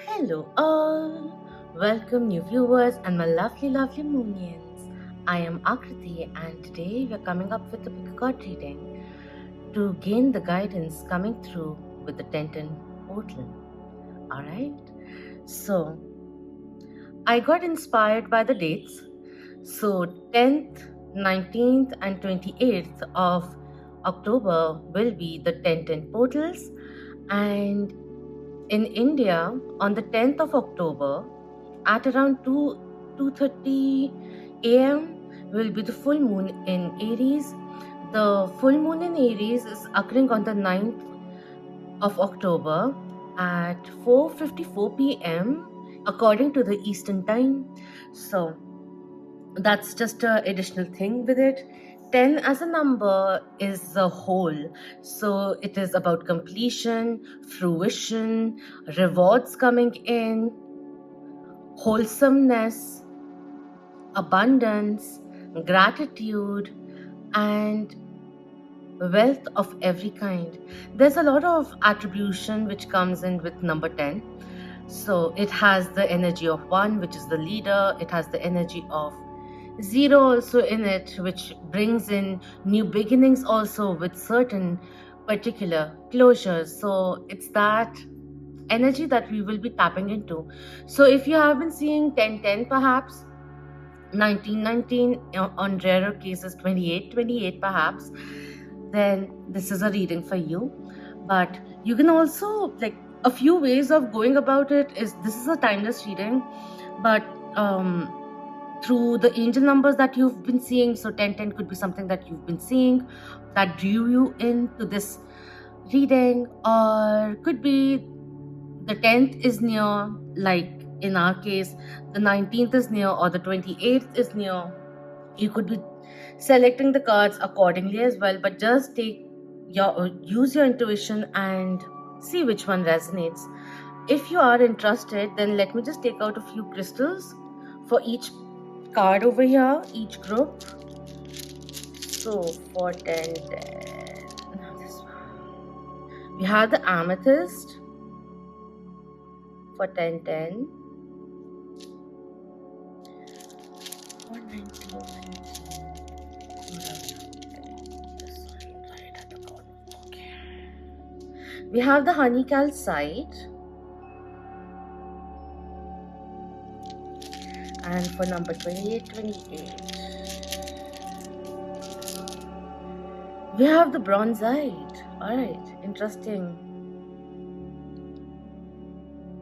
Hello all, welcome new viewers and my lovely moonians. I am Akriti and today we are coming up with a pick card reading to gain the guidance coming through with the Tenton portal. Alright, so I got inspired by the dates. So 10th, 19th and 28th of October will be the Tenton portals, and in India on the 10th of October at around 2:30 a.m. will be the full moon in Aries. The full moon in Aries is occurring on the 9th of October at 4:54 p.m. according to the Eastern time. So that's just an additional thing with it. 10 as a number is the whole, so it is about completion, fruition, rewards coming in, wholesomeness, abundance, gratitude, and wealth of every kind. There's a lot of attribution which comes in with number 10. So it has the energy of 1, which is the leader. It has the energy of 0 also in it, which brings in new beginnings also with certain particular closures. So it's that energy that we will be tapping into. So if you have been seeing 1010 perhaps, 1919, on rarer cases 2828 perhaps, then this is a reading for you. But you can also, like, a few ways of going about it is, this is a timeless reading, but through the angel numbers that you've been seeing, so 1010 could be something that you've been seeing that drew you into this reading, or could be the 10th is near, like in our case the 19th is near, or the 28th is near. You could be selecting the cards accordingly as well, but just use your intuition and see which one resonates. If you are interested, then let me just take out a few crystals for each card over here, each group. So for 10, this one. We have the Amethyst for 1010. 119. Okay. We have the honey calcite. And for number 2828, we have the bronzite. Alright, interesting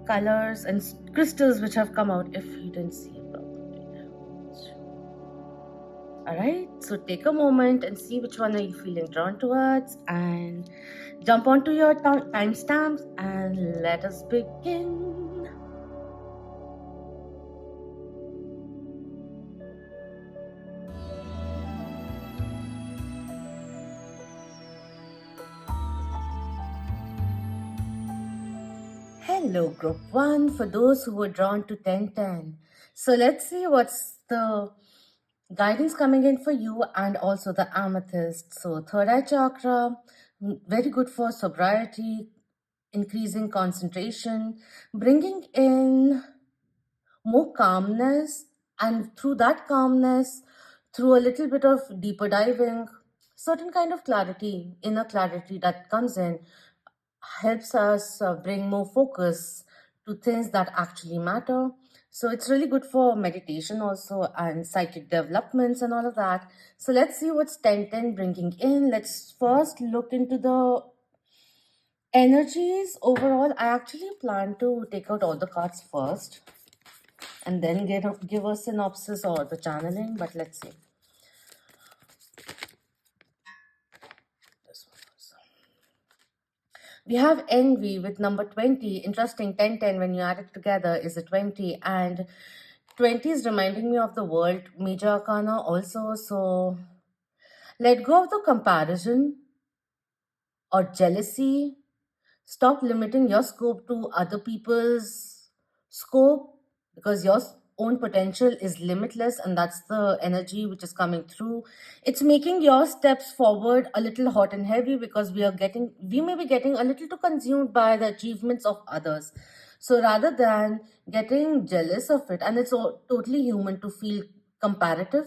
colors and crystals which have come out if you didn't see it properly. Alright, so take a moment and see which one are you feeling drawn towards, and jump onto your timestamps and let us begin. Hello, group 1, for those who were drawn to 1010. So let's see what's the guidance coming in for you, and also the amethyst. So third eye chakra, very good for sobriety, increasing concentration, bringing in more calmness, and through that calmness, through a little bit of deeper diving, certain kind of clarity, inner clarity that comes in, helps us bring more focus to things that actually matter. So it's really good for meditation also, and psychic developments and all of that. So let's see what's 1010 bringing in. Let's first look into the energies overall. I actually plan to take out all the cards first and then give a synopsis or the channeling, but let's see. This one also. We have envy with number 20. Interesting, 1010 when you add it together is a 20, and 20 is reminding me of the world major arcana also. So let go of the comparison or jealousy. Stop limiting your scope to other people's scope, because your own potential is limitless, and that's the energy which is coming through. It's making your steps forward a little hot and heavy, because we may be getting a little too consumed by the achievements of others. So rather than getting jealous of it, and it's totally human to feel comparative,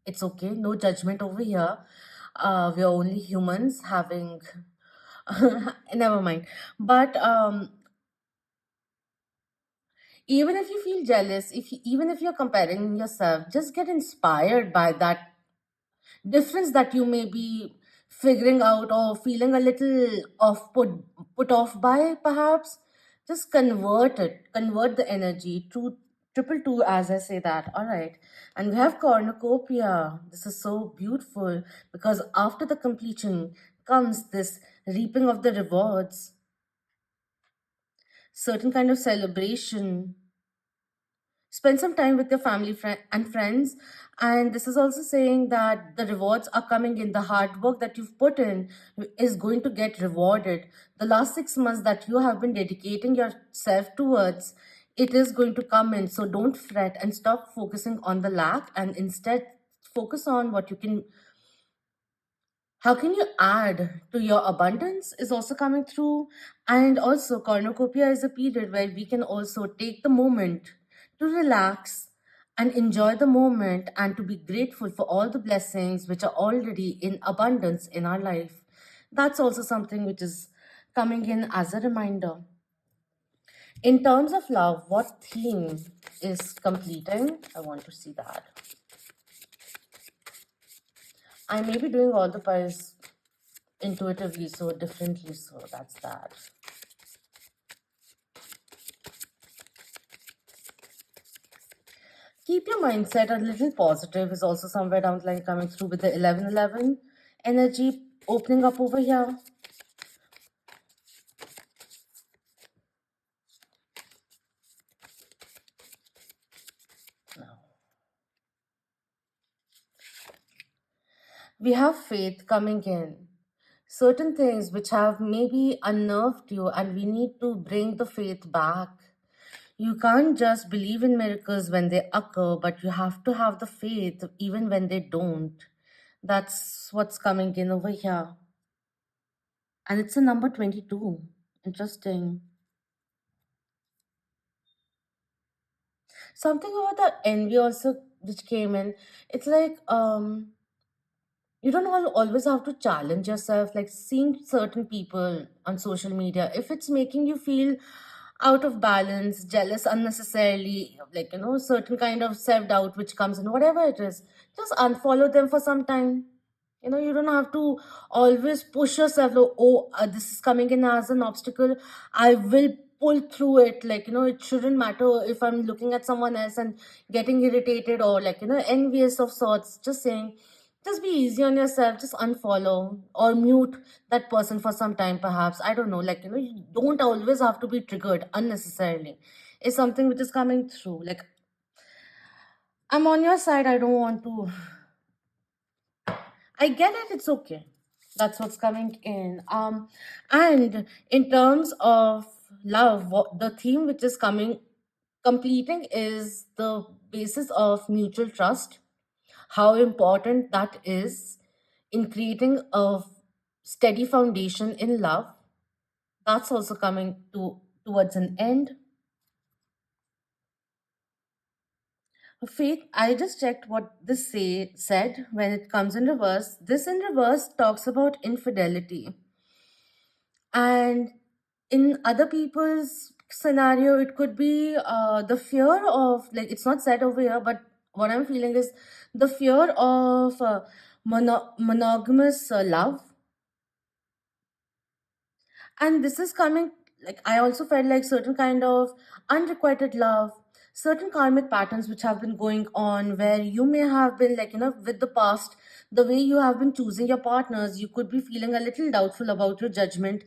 it's okay, no judgment over here. We are only humans having, never mind. But even if you feel jealous, even if you're comparing yourself, just get inspired by that difference that you may be figuring out or feeling a little put off by, perhaps. Just convert the energy to triple two, as I say that. All right. And we have cornucopia. This is so beautiful because after the completion comes this reaping of the rewards, certain kind of celebration. Spend some time with your family and friends. And this is also saying that the rewards are coming in. The hard work that you've put in is going to get rewarded. The last 6 months that you have been dedicating yourself towards, it is going to come in. So don't fret and stop focusing on the lack, and instead focus on what you can, how can you add to your abundance is also coming through. And also cornucopia is a period where we can also take the moment to relax and enjoy the moment and to be grateful for all the blessings which are already in abundance in our life. That's also something which is coming in as a reminder. In terms of love, what theme is completing? I want to see that. I may be doing all the pies intuitively, so differently, so that's that. Keep your mindset a little positive is also somewhere down the line coming through with the 1111 energy opening up over here. Now we have faith coming in, certain things which have maybe unnerved you, and we need to bring the faith back. You can't just believe in miracles when they occur, but you have to have the faith even when they don't. That's what's coming in over here. And it's a number 22. Interesting. Something about the envy also which came in. It's like you don't always have to challenge yourself, like seeing certain people on social media, if it's making you feel out of balance, jealous unnecessarily, like certain kind of self-doubt which comes in, whatever it is, just unfollow them for some time. You don't have to always push yourself, like, oh, this is coming in as an obstacle, I will pull through it. Like, it shouldn't matter if I'm looking at someone else and getting irritated or, like, envious of sorts. Just saying, just be easy on yourself, just unfollow or mute that person for some time, perhaps. I don't know, like, you don't always have to be triggered unnecessarily. It's something which is coming through. Like, I'm on your side, I don't want to, I get it, it's okay. That's what's coming in. And in terms of love, the theme which is coming completing is the basis of mutual trust, how important that is in creating a steady foundation in love. That's also coming towards an end. Faith, I just checked what this said when it comes in reverse. This in reverse talks about infidelity. And in other people's scenario, it could be the fear of, like, it's not said over here, but what I'm feeling is the fear of monogamous love. And this is coming, like, I also felt like certain kind of unrequited love, certain karmic patterns which have been going on, where you may have been, like, with the past, the way you have been choosing your partners, you could be feeling a little doubtful about your judgment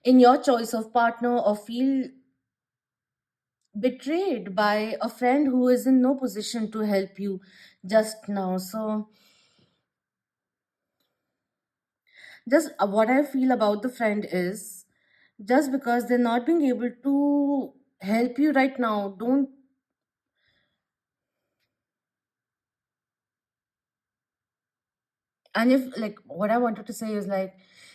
in your choice of partner, or feel betrayed by a friend who is in no position to help you just now. So just what I feel about the friend is, just because they're not being able to help you right now, don't. And if, like, what I wanted to say is, like,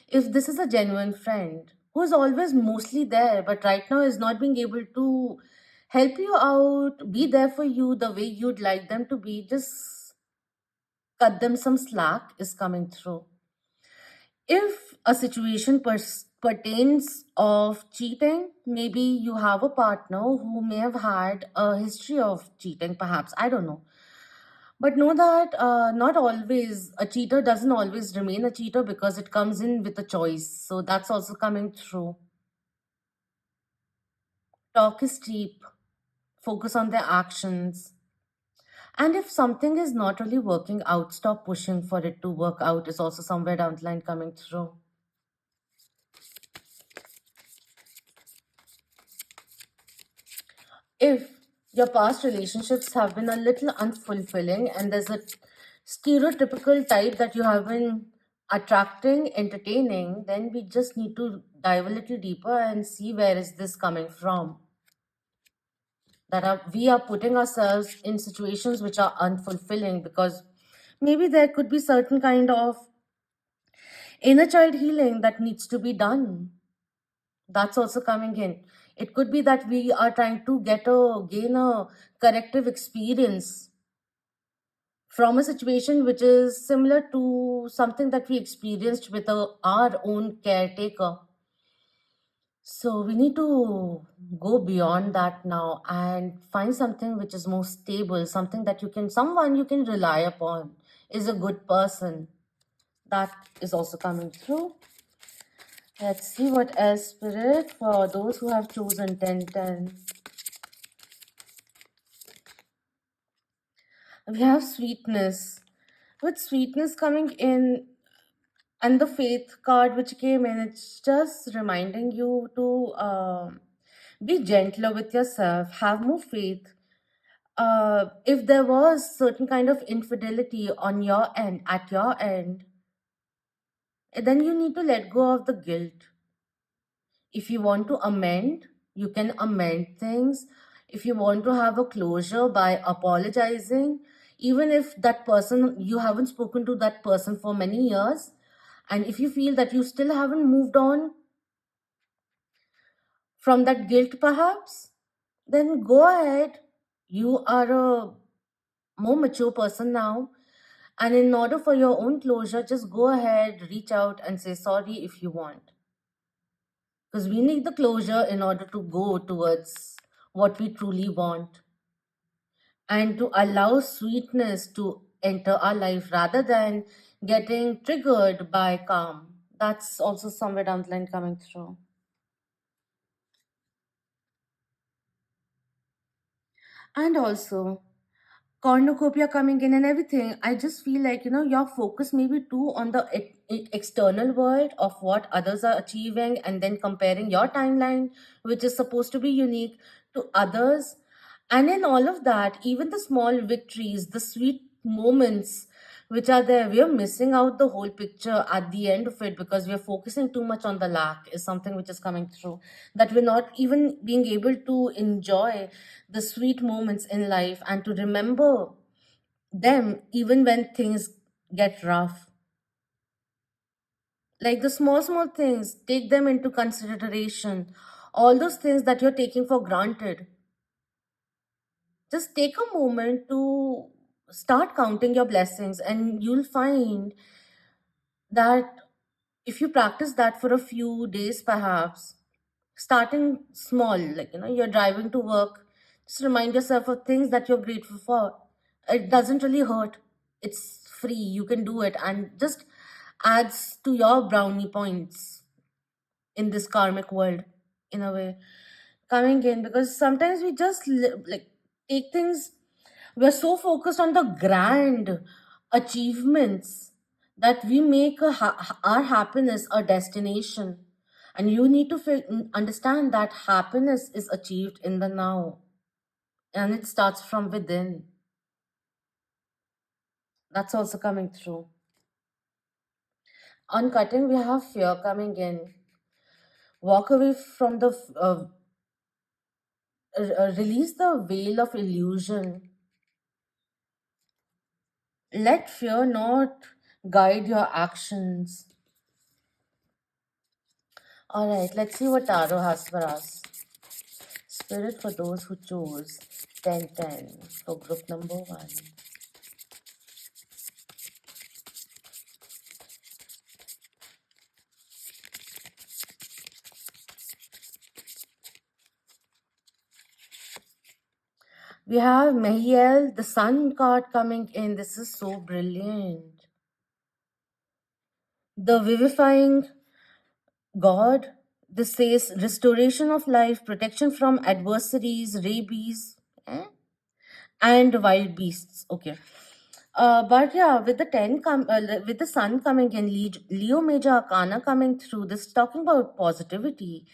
if this is a genuine friend who's always mostly there, but right now is not being able to help you out, be there for you the way you'd like them to be. Just cut them some slack is coming through. If a situation pertains of cheating, maybe you have a partner who may have had a history of cheating, perhaps, I don't know. But know that not always, a cheater doesn't always remain a cheater because it comes in with a choice. So that's also coming through. Talk is cheap, focus on their actions. And if something is not really working out, stop pushing for it to work out, is also somewhere down the line coming through. If your past relationships have been a little unfulfilling and there's a stereotypical type that you have been attracting, entertaining, then we just need to dive a little deeper and see where is this coming from. We are putting ourselves in situations which are unfulfilling because maybe there could be certain kind of inner child healing that needs to be done. That's also coming in. It could be that we are trying to gain a corrective experience from a situation which is similar to something that we experienced with our own caretaker. So we need to go beyond that now and find something which is more stable, something that someone you can rely upon, is a good person. That is also coming through. Let's see what else, Spirit, for those who have chosen 1010. We have sweetness. With sweetness coming in, and the faith card which came in, it's just reminding you to be gentler with yourself, have more faith. If there was certain kind of infidelity on your end, at your end, then you need to let go of the guilt. If you want to amend, you can amend things. If you want to have a closure by apologizing, even if that person, you haven't spoken to that person for many years, and if you feel that you still haven't moved on from that guilt, perhaps, then go ahead. You are a more mature person now. And in order for your own closure, just go ahead, reach out and say sorry if you want. Because we need the closure in order to go towards what we truly want and to allow sweetness to enter our life rather than getting triggered by calm. That's also somewhere down the line coming through. And also, cornucopia coming in and everything, I just feel like, your focus may be too on the external world of what others are achieving and then comparing your timeline, which is supposed to be unique, to others. And in all of that, even the small victories, the sweet moments which are there, we are missing out the whole picture at the end of it because we are focusing too much on the lack, is something which is coming through, that we're not even being able to enjoy the sweet moments in life and to remember them even when things get rough. Like the small things, take them into consideration. All those things that you're taking for granted, just take a moment to start counting your blessings, and you'll find that if you practice that for a few days, perhaps starting small, like you're driving to work, just remind yourself of things that you're grateful for. It doesn't really hurt, it's free, you can do it, and just adds to your brownie points in this karmic world, in a way, coming in, because sometimes we just like take things, we're so focused on the grand achievements that we make our happiness a destination. And you need to understand that happiness is achieved in the now and it starts from within. That's also coming through. On cutting, we have fear coming in. Walk away from the, release the veil of illusion. Let fear not guide your actions. All right, let's see what Tarot has for us. Spirit for those who chose 1010 for group number one. We have Mehiel, the sun card coming in. This is so brilliant. The vivifying God. This says restoration of life, protection from adversaries, rabies, and wild beasts. Okay. But yeah, with the with the sun coming in, Leo Major Arcana coming through, this talking about positivity,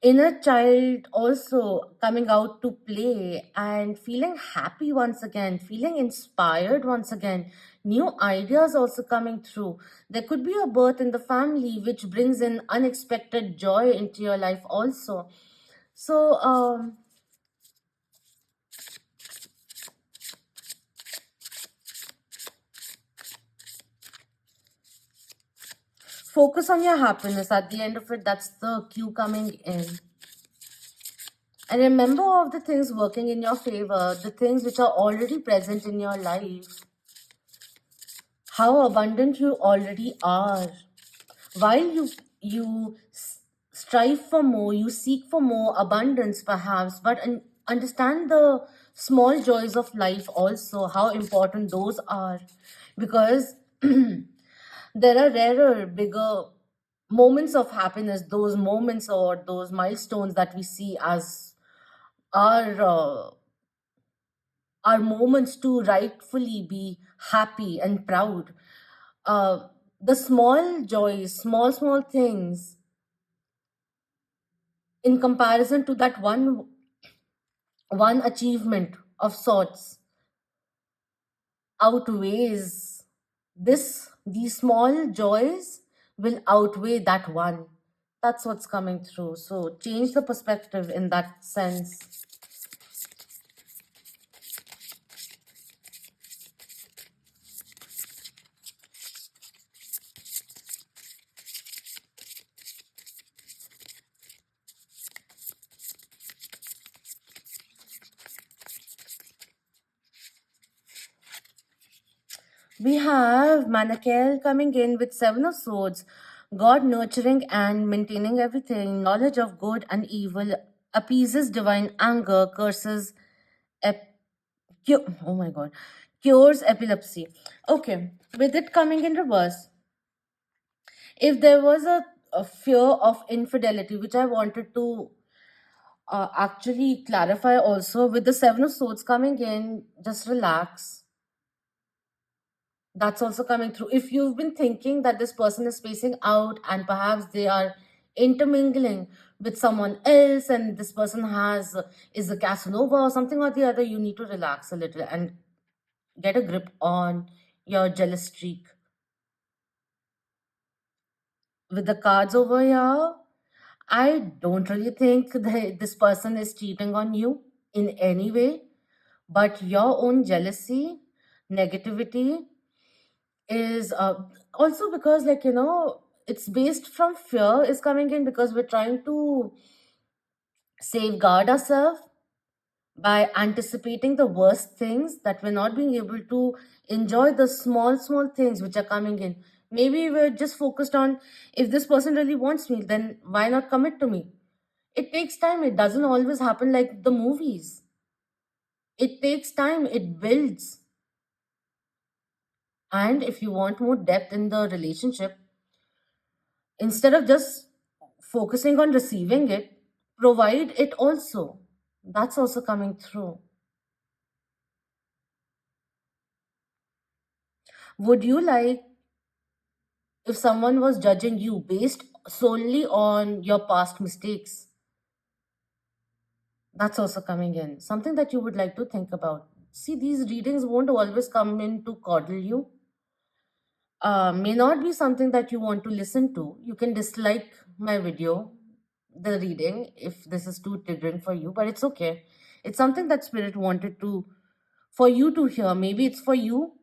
inner child also coming out to play and feeling happy once again, feeling inspired once again, new ideas also coming through. There could be a birth in the family which brings in unexpected joy into your life also. So, focus on your happiness. At the end of it, that's the cue coming in. And remember of the things working in your favor, the things which are already present in your life, how abundant you already are. While you strive for more, you seek for more abundance perhaps, but understand the small joys of life also, how important those are. Because there are rarer, bigger moments of happiness, those moments or those milestones that we see as our are moments to rightfully be happy and proud. The small joys, small things, in comparison to that one achievement of sorts, outweighs these small joys will outweigh that one. That's what's coming through. So change the perspective in that sense. We have Manakel coming in with Seven of Swords, God nurturing and maintaining everything, knowledge of good and evil, appeases divine anger, curses, oh my god, cures epilepsy. Okay, with it coming in reverse, if there was a fear of infidelity, which I wanted to actually clarify also, with the Seven of Swords coming in, just relax. That's also coming through. If you've been thinking that this person is spacing out and perhaps they are intermingling with someone else and this person has is a Casanova or something or the other, you need to relax a little and get a grip on your jealous streak. With the cards over here, I don't really think that this person is cheating on you in any way, but your own jealousy, negativity, is also because, like, it's based from fear is coming in because we're trying to safeguard ourselves by anticipating the worst things, that we're not being able to enjoy the small things which are coming in. Maybe we're just focused on, if this person really wants me, then why not commit to me? It takes time. It doesn't always happen like the movies. It takes time. It builds. And if you want more depth in the relationship, instead of just focusing on receiving it, provide it also. That's also coming through. Would you like if someone was judging you based solely on your past mistakes? That's also coming in. Something that you would like to think about. See, these readings won't always come in to coddle you. May not be something that you want to listen to. You can dislike my video, the reading, if this is too triggering for you, but it's okay. It's something that Spirit wanted to for you to hear. Maybe it's for you,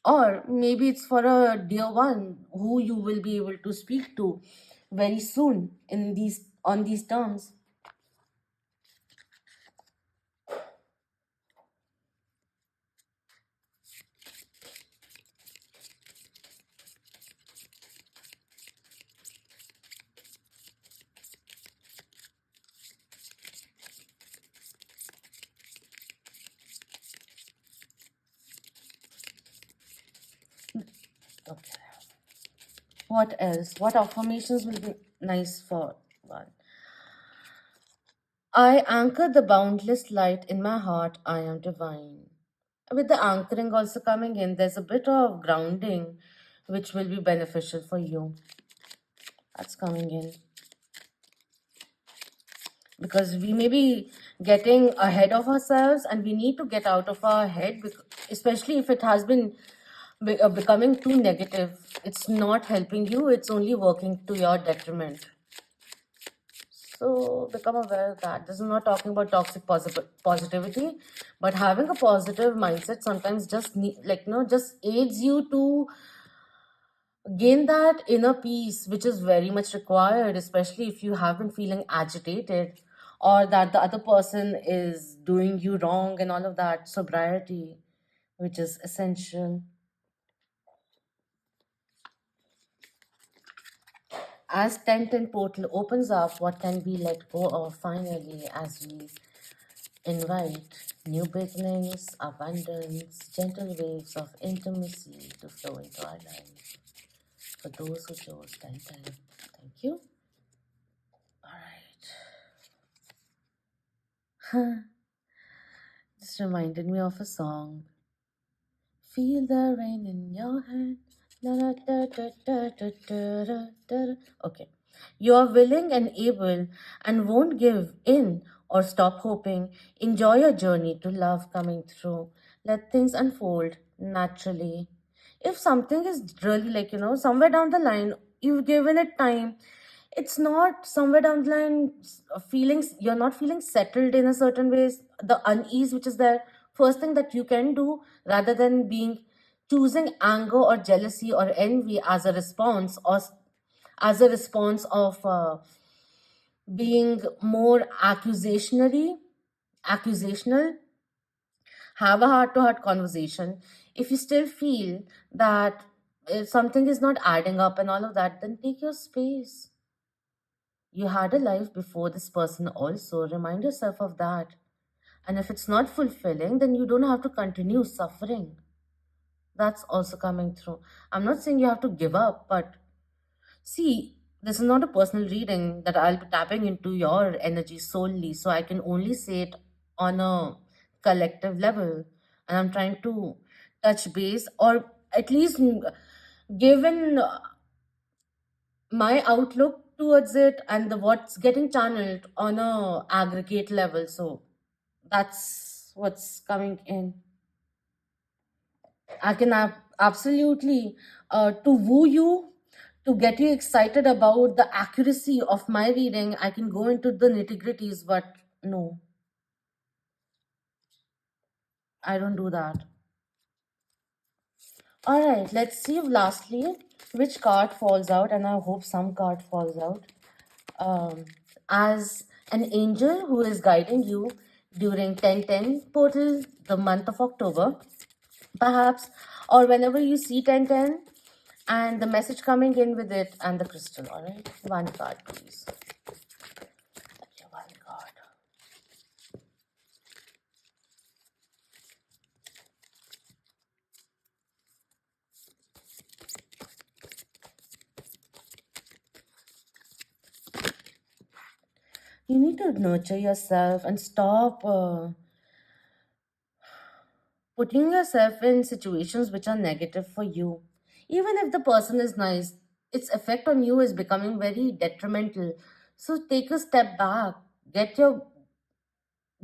or maybe it's for a dear one who you will be able to speak to very soon in these on these terms. Okay. What else? What affirmations will be nice for one? I anchor the boundless light in my heart. I am divine. With the anchoring also coming in, there's a bit of grounding which will be beneficial for you. That's coming in because we may be getting ahead of ourselves and we need to get out of our head, especially if it has been becoming too negative. It's not helping you, it's only working to your detriment. So become aware of that. This is not talking about toxic positivity, but having a positive mindset sometimes just just aids you to gain that inner peace, which is very much required, especially if you have been feeling agitated or that the other person is doing you wrong and all of that. Sobriety, which is essential. As tent and portal opens up, what can be let go of finally as we invite new beginnings, abundance, gentle waves of intimacy to flow into our lives. For those who chose 1010, thank you. All right. This reminded me of a song. Feel the rain in your hand. Okay. You are willing and able and won't give in or stop hoping. Enjoy your journey to love coming through. Let things unfold naturally. If something is really somewhere down the line, you've given it time, it's not somewhere down the line feelings, you're not feeling settled in a certain ways, the unease which is there, first thing that you can do, rather than being choosing anger or jealousy or envy as a response, or as a response of being more accusational, have a heart to heart conversation. If you still feel that something is not adding up and all of that, then take your space. You had a life before this person also. Remind yourself of that. And if it's not fulfilling, then you don't have to continue suffering. That's also coming through. I'm not saying you have to give up, but see, this is not a personal reading that I'll be tapping into your energy solely. So I can only say it on a collective level. And I'm trying to touch base, or at least given my outlook towards it and the what's getting channeled on a aggregate level. So that's what's coming in. I can absolutely to woo you, to get you excited about the accuracy of my reading, I can go into the nitty gritties, but no, I don't do that. All right, let's see lastly which card falls out, and I hope some card falls out. As an angel who is guiding you during 1010 portal, the month of October, perhaps, or whenever you see 1010 and the message coming in with it and the crystal. All right, one card, please. Okay, one card. You need to nurture yourself and stop putting yourself in situations which are negative for you. Even if the person is nice, its effect on you is becoming very detrimental. So take a step back, get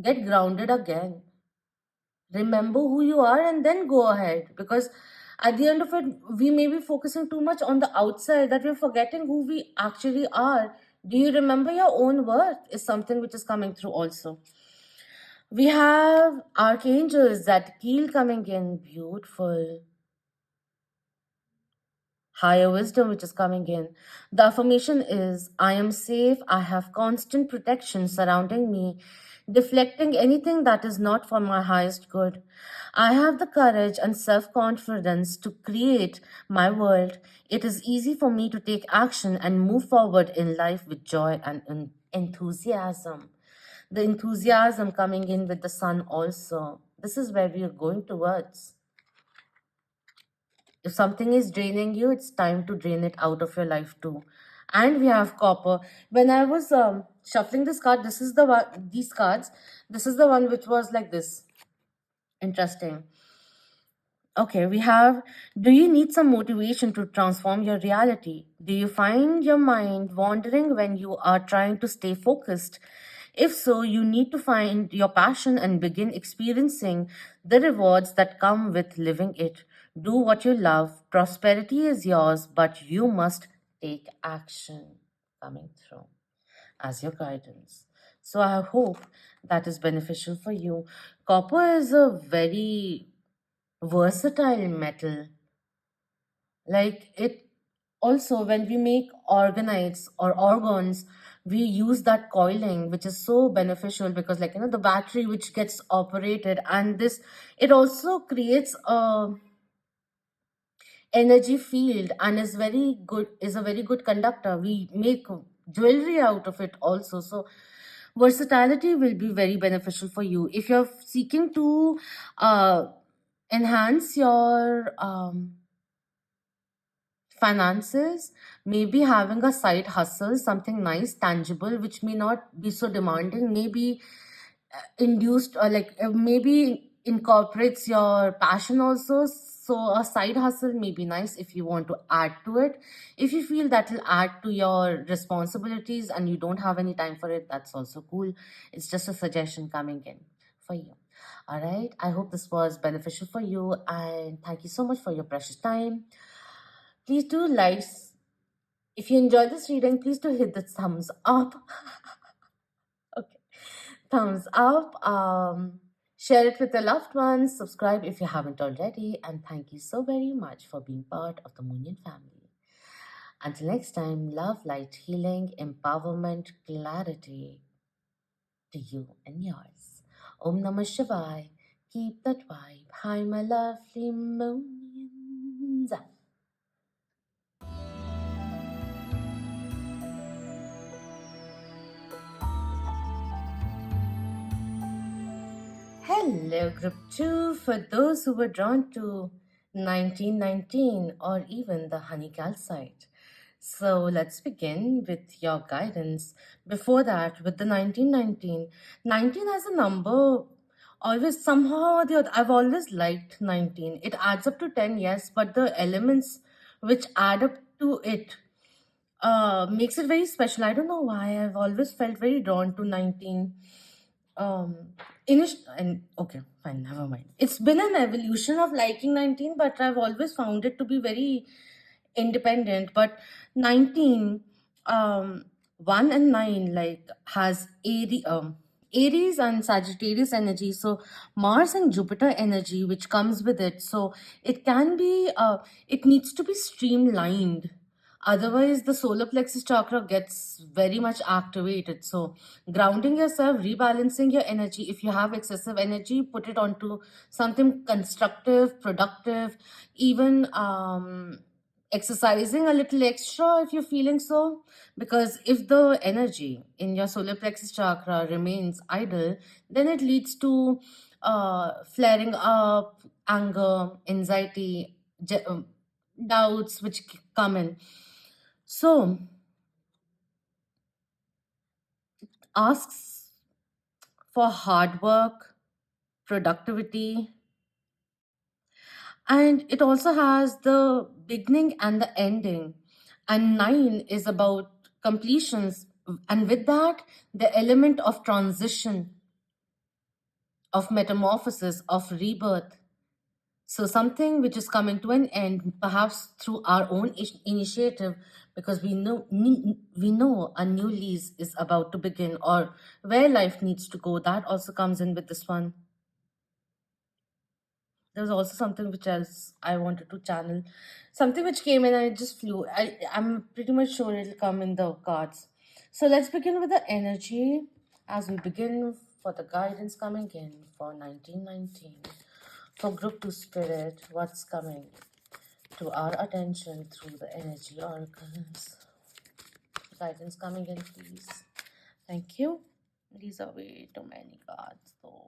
grounded again. Remember who you are and then go ahead, because at the end of it, we may be focusing too much on the outside that we're forgetting who we actually are. Do you remember your own worth is something which is coming through also. We have archangels that keel coming in, beautiful. higher wisdom which is coming in. The affirmation is I am safe, I have constant protection surrounding me, deflecting anything that is not for my highest good. I have the courage and self confidence to create my world. It is easy for me to take action and move forward in life with joy and enthusiasm. The enthusiasm coming in with the sun also. This is where we are going towards. If something is draining you, it's time to drain it out of your life too. And we have copper. When I was shuffling this card, this is the one, these cards, this is the one which was like this. Interesting. Okay, we have, do you need some motivation to transform your reality? Do you find your mind wandering when you are trying to stay focused? If so, you need to find your passion and begin experiencing the rewards that come with living it. Do what you love. Prosperity is yours, but you must take action. Coming through as your guidance. So I hope that is beneficial for you. Copper is a very versatile metal. Like it also, when we make organites or organs, we use that coiling, which is so beneficial because, like, the battery which gets operated, and this, it also creates a energy field and is very good, is a very good conductor. We make jewelry out of it also. So versatility will be very beneficial for you if you're seeking to uh, enhance your finances. Maybe having a side hustle, something nice, tangible, which may not be so demanding, maybe induced or like maybe incorporates your passion also. So a side hustle may be nice if you want to add to it. If you feel that will add to your responsibilities and you don't have any time for it, that's also cool. It's just a suggestion coming in for you. All right, I hope this was beneficial for you, and thank you so much for your precious time. Please do like, if you enjoyed this reading, please do hit the thumbs up. Okay, thumbs up. Share it with your loved ones. Subscribe if you haven't already. And thank you so very much for being part of the Moonian family. Until next time, love, light, healing, empowerment, clarity to you and yours. Om Namah Shivaya. Keep that vibe. Hi, my lovely Moonians. Hello, Group 2. For those who were drawn to 1919 or even the honey calcite. So let's begin with your guidance. Before that, with the 1919, 19 as a number, always somehow or the other, I've always liked 19. It adds up to 10, yes, but the elements which add up to it makes it very special. I don't know why. I've always felt very drawn to 19. Um, and okay, fine, never mind. It's been an evolution of liking 19, but I've always found it to be very independent. But 19, 1 and 9, like, has Aries and Sagittarius energy. So Mars and Jupiter energy, which comes with it. So it can be, it needs to be streamlined. Otherwise, the solar plexus chakra gets very much activated. So, grounding yourself, rebalancing your energy. If you have excessive energy, put it onto something constructive, productive, even exercising a little extra if you're feeling so. Because if the energy in your solar plexus chakra remains idle, then it leads to flaring up, anger, anxiety, doubts which come in. So, asks for hard work, productivity, and it also has the beginning and the ending. And 9 is about completions, and with that, the element of transition, of metamorphosis, of rebirth. So something which is coming to an end, perhaps through our own initiative, because we know a new lease is about to begin, or where life needs to go. That also comes in with this one. There was also something which else I wanted to channel. Something which came in and it just flew. I'm pretty much sure it'll come in the cards. So let's begin with the energy as we begin for the guidance coming in for 1919. For group 2 spirit, what's coming to our attention through the energy oracles? Guidance coming in, please. Thank you. These are way too many cards, though.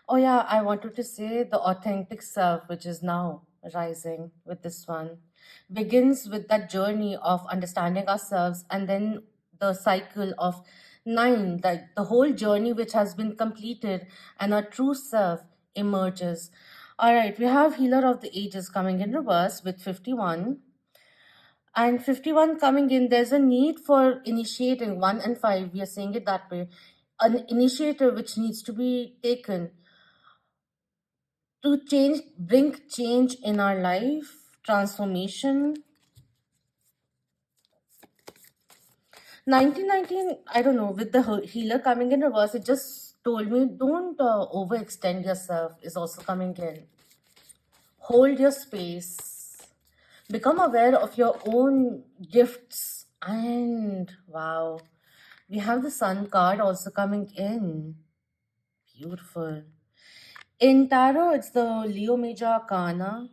Oh, yeah, I wanted to say the authentic self, which is now rising with this one, begins with that journey of understanding ourselves and then the cycle of nine, like the whole journey which has been completed and our true self emerges. All right, we have Healer of the Ages coming in reverse with 51. And 51 coming in, there's a need for initiating 1 and 5. We are saying it that way. An initiative which needs to be taken to change, bring change in our life, transformation. 1919, I don't know, with the healer coming in reverse, it just told me don't overextend yourself, is also coming in. Hold your space, become aware of your own gifts, and wow, we have the Sun card also coming in. Beautiful. In tarot, it's the Leo Major Arcana.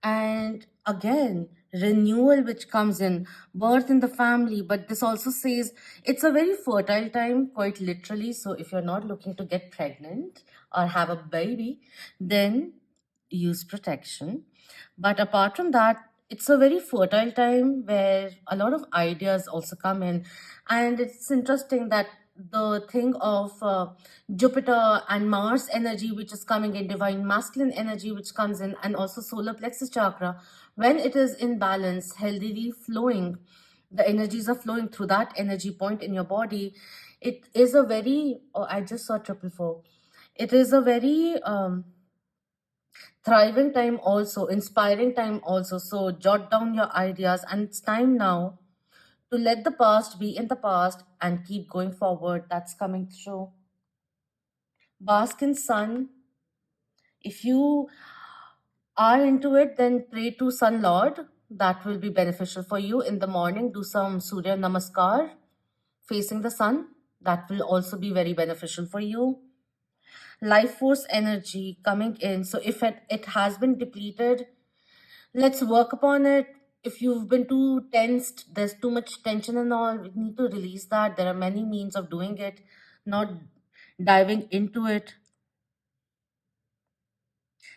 And again, renewal which comes in, birth in the family. But this also says it's a very fertile time, quite literally. So if you're not looking to get pregnant or have a baby, then use protection. But apart from that, it's a very fertile time where a lot of ideas also come in. And it's interesting that the thing of Jupiter and Mars energy, which is coming in, divine masculine energy, which comes in, and also solar plexus chakra, when it is in balance, healthily flowing, the energies are flowing through that energy point in your body. It is a very, oh, I just saw triple four. It is a very thriving time also, inspiring time also. So jot down your ideas, and it's time now to let the past be in the past and keep going forward. That's coming through. Bask in sun. If you are into it, then pray to Sun Lord. That will be beneficial for you. In the morning, do some Surya Namaskar facing the sun. That will also be very beneficial for you. Life force energy coming in. So if it has been depleted, let's work upon it. If you've been too tensed, there's too much tension and all, we need to release that. There are many means of doing it, not diving into it.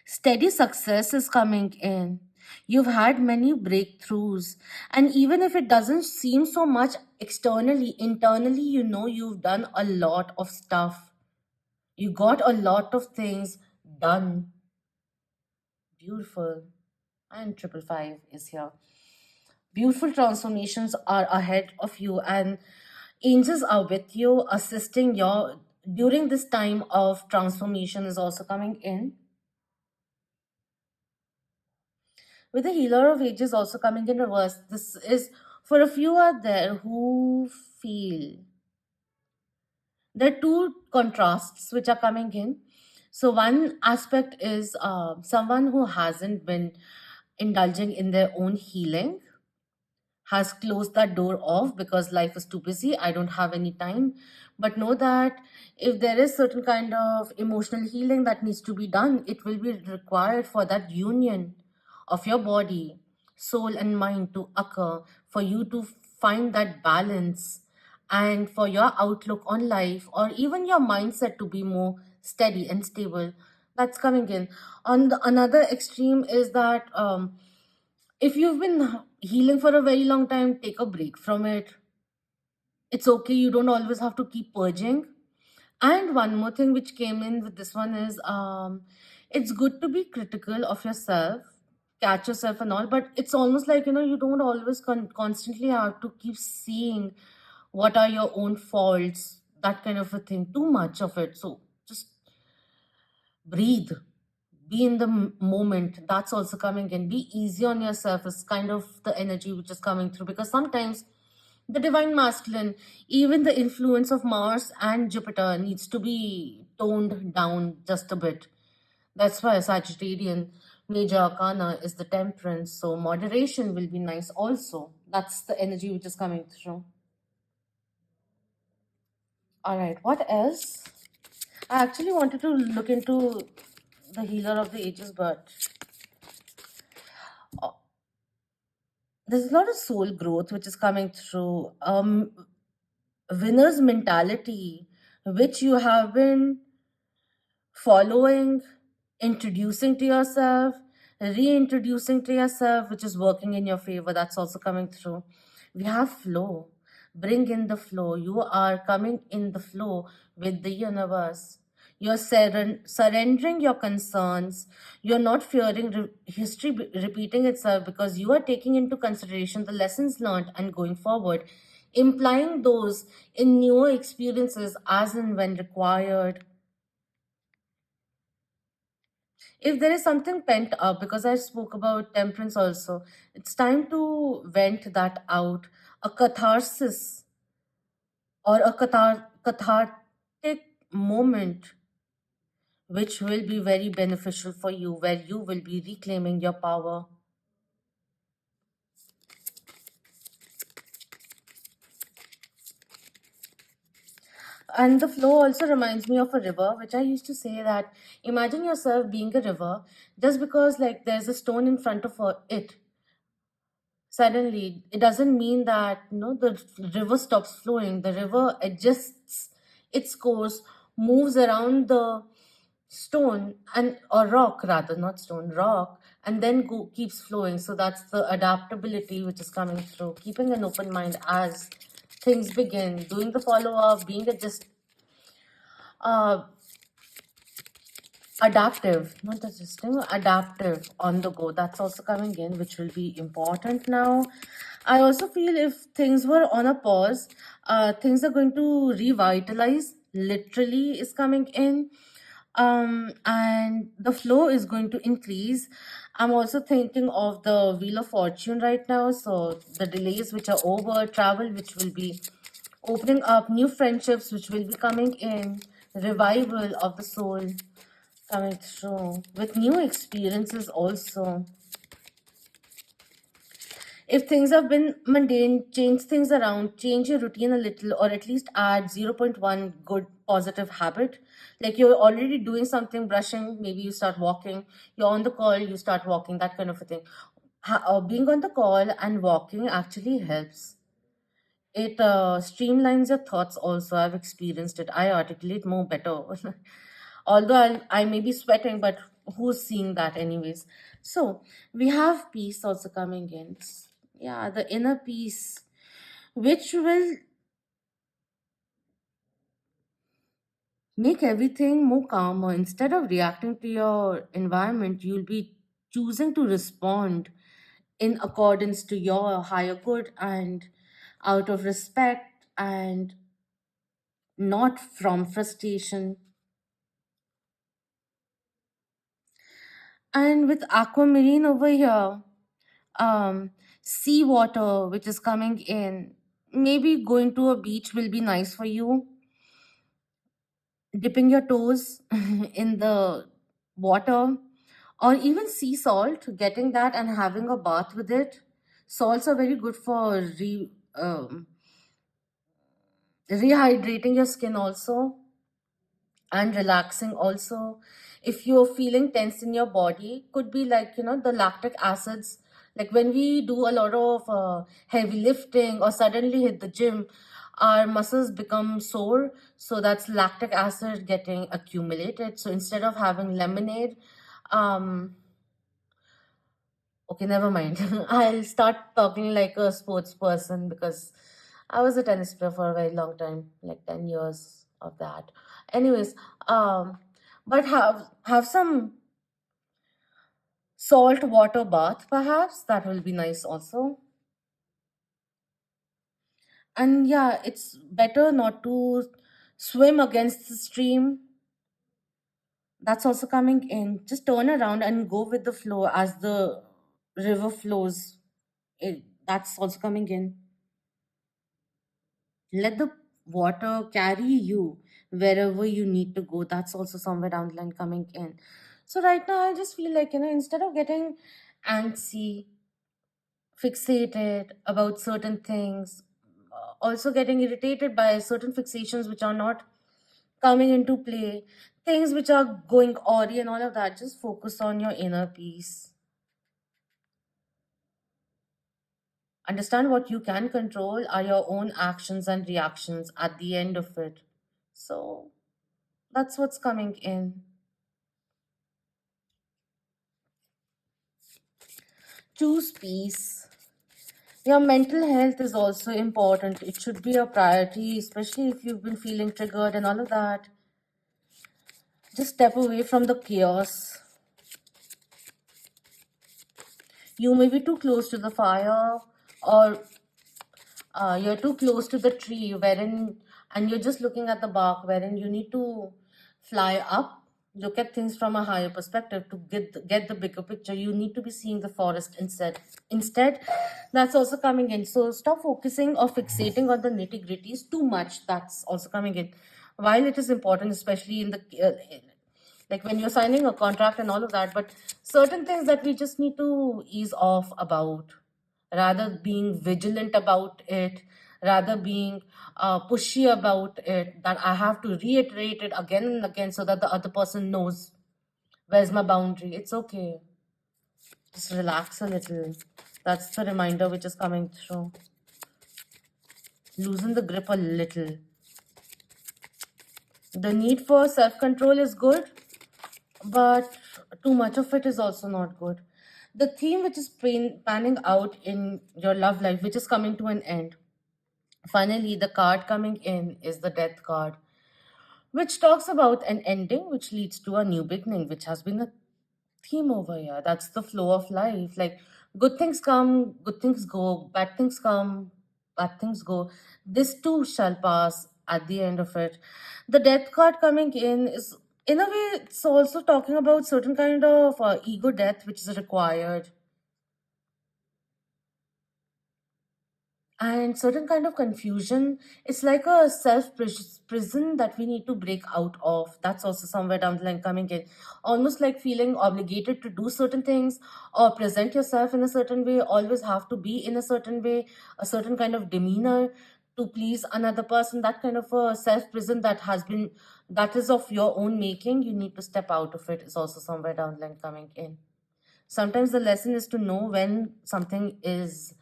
Steady success is coming in. You've had many breakthroughs, and even if it doesn't seem so much externally, internally, you know you've done a lot of stuff. You got a lot of things done. Beautiful. And triple five is here. Beautiful transformations are ahead of you, and angels are with you, assisting you during this time of transformation is also coming in. With the healer of ages also coming in reverse, this is for a few out there who feel there are two contrasts which are coming in. So one aspect is someone who hasn't been indulging in their own healing, has closed that door off because life is too busy, I don't have any time. But know that if there is certain kind of emotional healing that needs to be done, it will be required for that union of your body, soul and mind to occur, for you to find that balance, and for your outlook on life or even your mindset to be more steady and stable. That's coming in. On the another extreme is that if you've been healing for a very long time, take a break from it. It's okay. You don't always have to keep purging. And one more thing which came in with this one is it's good to be critical of yourself, catch yourself and all, but it's almost like, you don't always constantly have to keep seeing what are your own faults, that kind of a thing, too much of it. So just breathe, be in the moment, that's also coming in. Be easy on yourself is kind of the energy which is coming through, because sometimes the divine masculine, even the influence of Mars and Jupiter, needs to be toned down just a bit. That's why Sagittarian major arcana is the temperance, so moderation will be nice also. That's the energy which is coming through. All right, what else? I actually wanted to look into the healer of the ages, but uh, there's a lot of soul growth which is coming through. Winner's mentality, which you have been following, introducing to yourself, reintroducing to yourself, which is working in your favor. That's also coming through. We have flow. Bring in the flow. You are coming in the flow with the universe. You're surrendering your concerns. You're not fearing history repeating itself, because you are taking into consideration the lessons learned and going forward, implying those in newer experiences as and when required. If there is something pent up, because I spoke about temperance also, it's time to vent that out. A catharsis, or a cathartic moment, which will be very beneficial for you, where you will be reclaiming your power. And the flow also reminds me of a river, which I used to say that imagine yourself being a river. Just because like there's a stone in front of it, suddenly it doesn't mean that the river stops flowing. The river adjusts its course, moves around the stone, and or rock, rather, not stone, rock, and then keeps flowing. So that's the adaptability which is coming through, keeping an open mind as things begin, doing the follow up, being uh, adaptive, not resisting, adaptive on the go. That's also coming in, which will be important now. I also feel if things were on a pause, things are going to revitalize. Literally is coming in, and the flow is going to increase. I'm also thinking of the Wheel of Fortune right now. So the delays which are over, travel which will be opening up, new friendships which will be coming in, revival of the soul coming through with new experiences also. If things have been mundane, change things around, change your routine a little, or at least add zero point 0.1 good positive habit. Like you're already doing something, brushing, maybe you start walking, you're on the call, you start walking, that kind of a thing. Being on the call and walking actually helps. It streamlines your thoughts also. I've experienced it. I articulate more better. Although I may be sweating, but who's seeing that anyways? So we have peace also coming in. Yeah, the inner peace, which will make everything more calmer. Instead of reacting to your environment, you'll be choosing to respond in accordance to your higher good and out of respect and not from frustration. And with aquamarine over here, um, seawater which is coming in, maybe going to a beach will be nice for you. Dipping your toes in the water, or even sea salt, getting that and having a bath with it. Salts are very good for rehydrating your skin also, and relaxing also. If you're feeling tense in your body, could be like the lactic acids. Like when we do a lot of heavy lifting or suddenly hit the gym, our muscles become sore, so that's lactic acid getting accumulated. So instead of having lemonade, um okay, never mind. I'll start talking like a sports person, because I was a tennis player for a very long time, like 10 years of that. Anyways, but have some salt water bath perhaps. That will be nice also. And yeah, it's better not to swim against the stream. That's also coming in. Just turn around and go with the flow as the river flows. That's also coming in. Let the water carry you wherever you need to go. That's also somewhere down the line coming in. So right now I just feel like, instead of getting antsy, fixated about certain things, also getting irritated by certain fixations which are not coming into play, things which are going awry and all of that, just focus on your inner peace. Understand what you can control are your own actions and reactions at the end of it. So that's what's coming in. Choose peace. Your mental health is also important. It should be a priority, especially if you've been feeling triggered and all of that. Just step away from the chaos. You may be too close to the fire, or you're too close to the tree, wherein, and you're just looking at the bark, wherein you need to fly up, look at things from a higher perspective to get the bigger picture. You need to be seeing the forest instead. That's also coming in. So stop focusing or fixating on the nitty gritties too much. That's also coming in. While it is important, especially in the like when you're signing a contract and all of that, but certain things that we just need to ease off about, rather being vigilant about it, rather being pushy about it, that I have to reiterate it again and again so that the other person knows where's my boundary. It's okay, just relax a little. That's the reminder which is coming through. Loosen the grip a little. The need for self-control is good, but too much of it is also not good. The theme which is panning out in your love life, which is coming to an end. Finally, the card coming in is the death card, which talks about an ending which leads to a new beginning, which has been a theme over here. That's the flow of life. Like, good things come, good things go, bad things come, bad things go. This too shall pass at the end of it. The death card coming in is, in a way, it's also talking about certain kind of ego death which is required, and certain kind of confusion. It's like a self prison that we need to break out of. That's also somewhere down the line coming in, almost like feeling obligated to do certain things or present yourself in a certain way, always have to be in a certain way, a certain kind of demeanor to please another person. That kind of a self prison that is of your own making, you need to step out of it, is also somewhere down the line coming in. Sometimes the lesson is to know when something is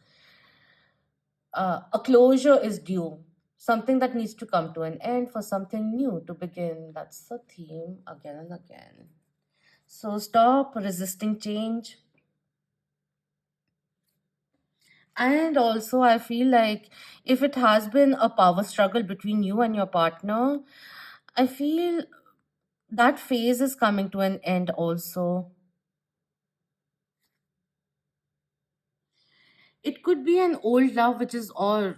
a closure is due, something that needs to come to an end for something new to begin. That's the theme again and again. So stop resisting change. And also, I feel like if it has been a power struggle between you and your partner, I feel that phase is coming to an end also. It could be an old love which is, or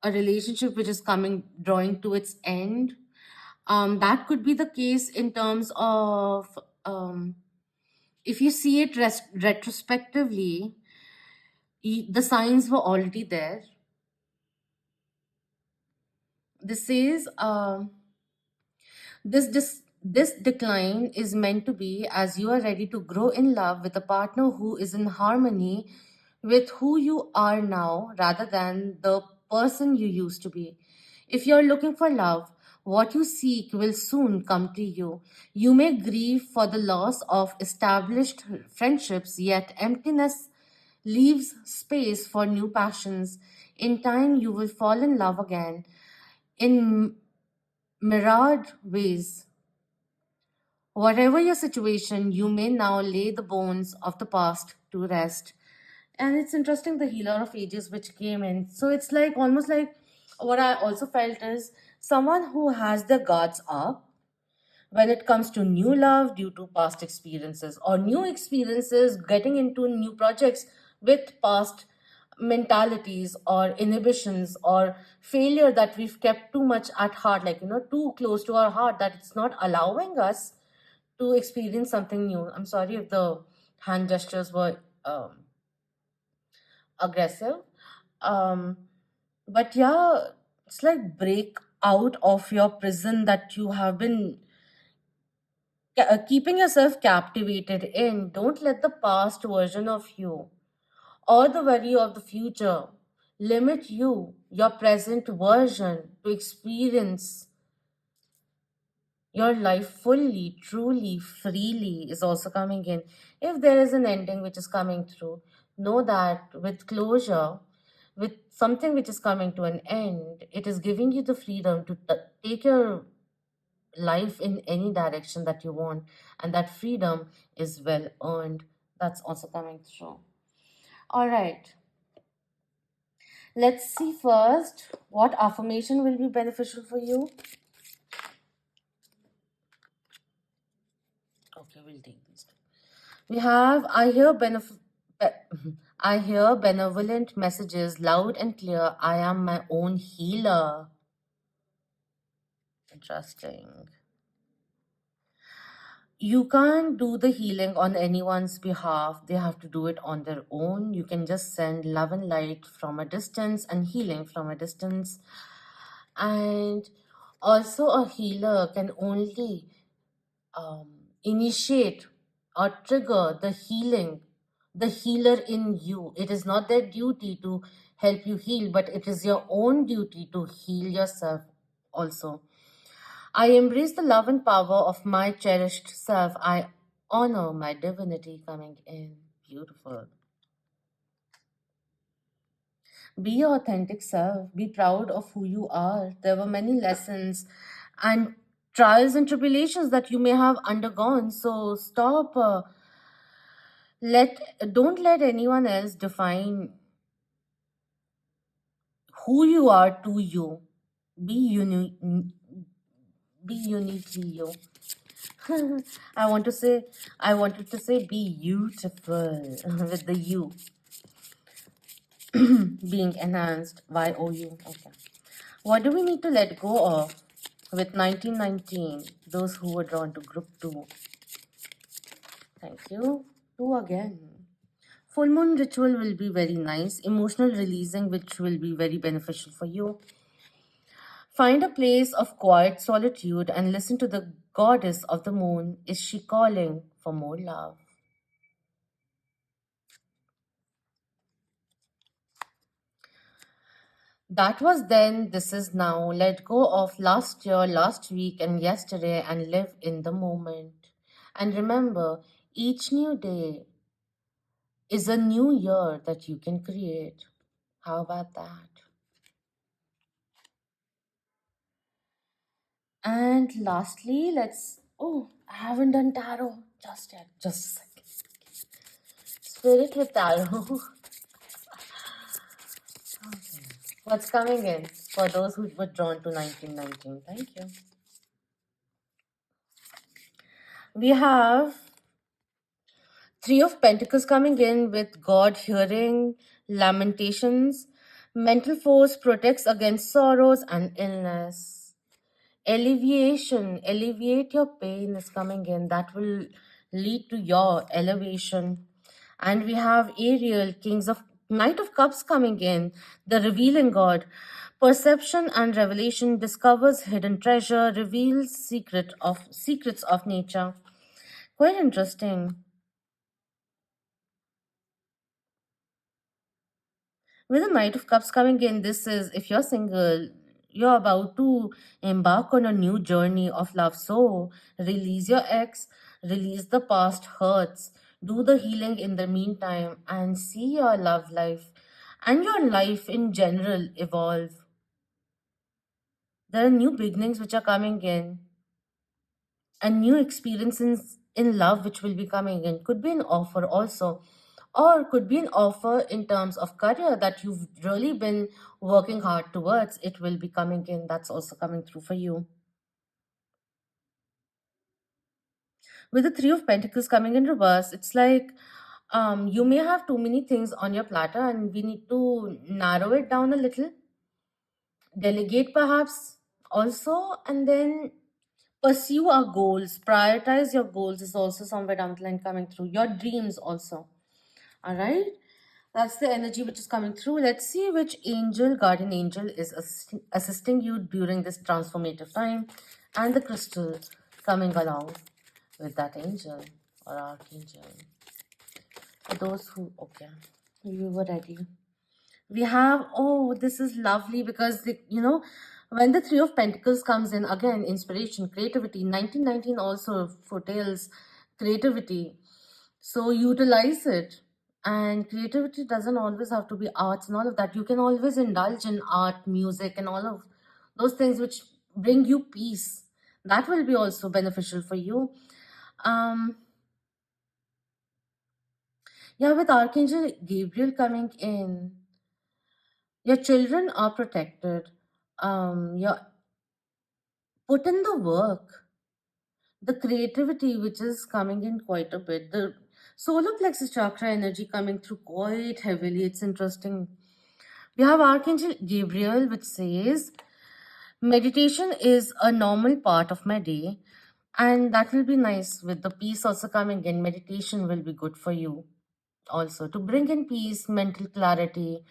a relationship which is coming, drawing to its end. That could be the case in terms of, if you see it retrospectively, the signs were already there. This is this decline is meant to be as you are ready to grow in love with a partner who is in harmony with who you are now rather than the person you used to be. If you're looking for love, what you seek will soon come to you. You may grieve for the loss of established friendships, yet emptiness leaves space for new passions. In time, you will fall in love again in myriad ways. Whatever your situation, you may now lay the bones of the past to rest. And it's interesting, the healer of ages which came in. So it's like almost like, what I also felt is someone who has their guards up when it comes to new love due to past experiences, or new experiences getting into new projects with past mentalities or inhibitions or failure that we've kept too much at heart, like, too close to our heart, that it's not allowing us to experience something new. I'm sorry if the hand gestures were aggressive. Um, but yeah, it's like break out of your prison that you have been keeping yourself captivated in. Don't let the past version of you or the worry of the future limit you, your present version, to experience your life fully, truly, freely is also coming in. If there is an ending which is coming through, know that with closure, with something which is coming to an end, it is giving you the freedom to take your life in any direction that you want, and that freedom is well earned. That's also coming through. All right, let's see first what affirmation will be beneficial for you. Okay, we'll take these two. We have I hear benevolent messages loud and clear. I am my own healer. Interesting. You can't do the healing on anyone's behalf. They have to do it on their own. You can just send love and light from a distance and healing from a distance. And also, a healer can only um, initiate or trigger the healer in you. It is not their duty to help you heal, but it is your own duty to heal yourself also. I embrace the love and power of my cherished self. I honor my divinity coming in. Beautiful. Be your authentic self. Be proud of who you are. There were many lessons and trials and tribulations that you may have undergone. So stop. Let don't let anyone else define who you are to you. Be unique. Be uniquely you. I want to say. I wanted to say be beautiful with the you being enhanced. Y-O-U. Okay. What do we need to let go of with 1919? Those who were drawn to group two. Thank you. Two again. Full moon ritual will be very nice. Emotional releasing, which will be very beneficial for you. Find a place of quiet solitude and listen to the goddess of the moon. Is she calling for more love? That was then, this is now. Let go of last year, last week, and yesterday and live in the moment. And remember, each new day is a new year that you can create. How about that? And lastly, let's. Oh, I haven't done tarot just yet. Just a second. Spirit with tarot. What's coming in for those who were drawn to 1919? Thank you. We have Three of Pentacles coming in with God hearing, lamentations, mental force protects against sorrows and illness. Alleviation, alleviate your pain is coming in. That will lead to your elevation. And we have Ariel, Kings of Knight of Cups coming in, the revealing God. Perception and revelation discovers hidden treasure, reveals secrets of nature. Quite interesting. With the Knight of Cups coming in, this is if you're single, you're about to embark on a new journey of love. So release your ex, release the past hurts, do the healing in the meantime, and see your love life and your life in general evolve. There are new beginnings which are coming in, and new experiences in love which will be coming in. Could be an offer also, or could be an offer in terms of career that you've really been working hard towards. It will be coming in. That's also coming through for you. With the Three of Pentacles coming in reverse, it's like you may have too many things on your platter and we need to narrow it down a little, delegate perhaps also, and then pursue our goals, prioritize your goals is also somewhere down the line coming through. Your dreams also. All right. That's the energy which is coming through. Let's see which angel, guardian angel, is assisting you during this transformative time, and the crystal coming along with that angel or archangel. For those who, okay, you were ready. We have, oh, this is lovely because, when the Three of Pentacles comes in, again, inspiration, creativity. 1919 also foretells creativity. So utilize it. And creativity doesn't always have to be arts and all of that. You can always indulge in art, music, and all of those things which bring you peace. That will be also beneficial for you. Um, yeah, with Archangel Gabriel coming in, your children are protected. You put in the work, the creativity which is coming in quite a bit, the solar plexus chakra energy coming through quite heavily. It's interesting. We have Archangel Gabriel, which says, meditation is a normal part of my day, and that will be nice. With the peace also coming in, meditation will be good for you also to bring in peace, mental clarity,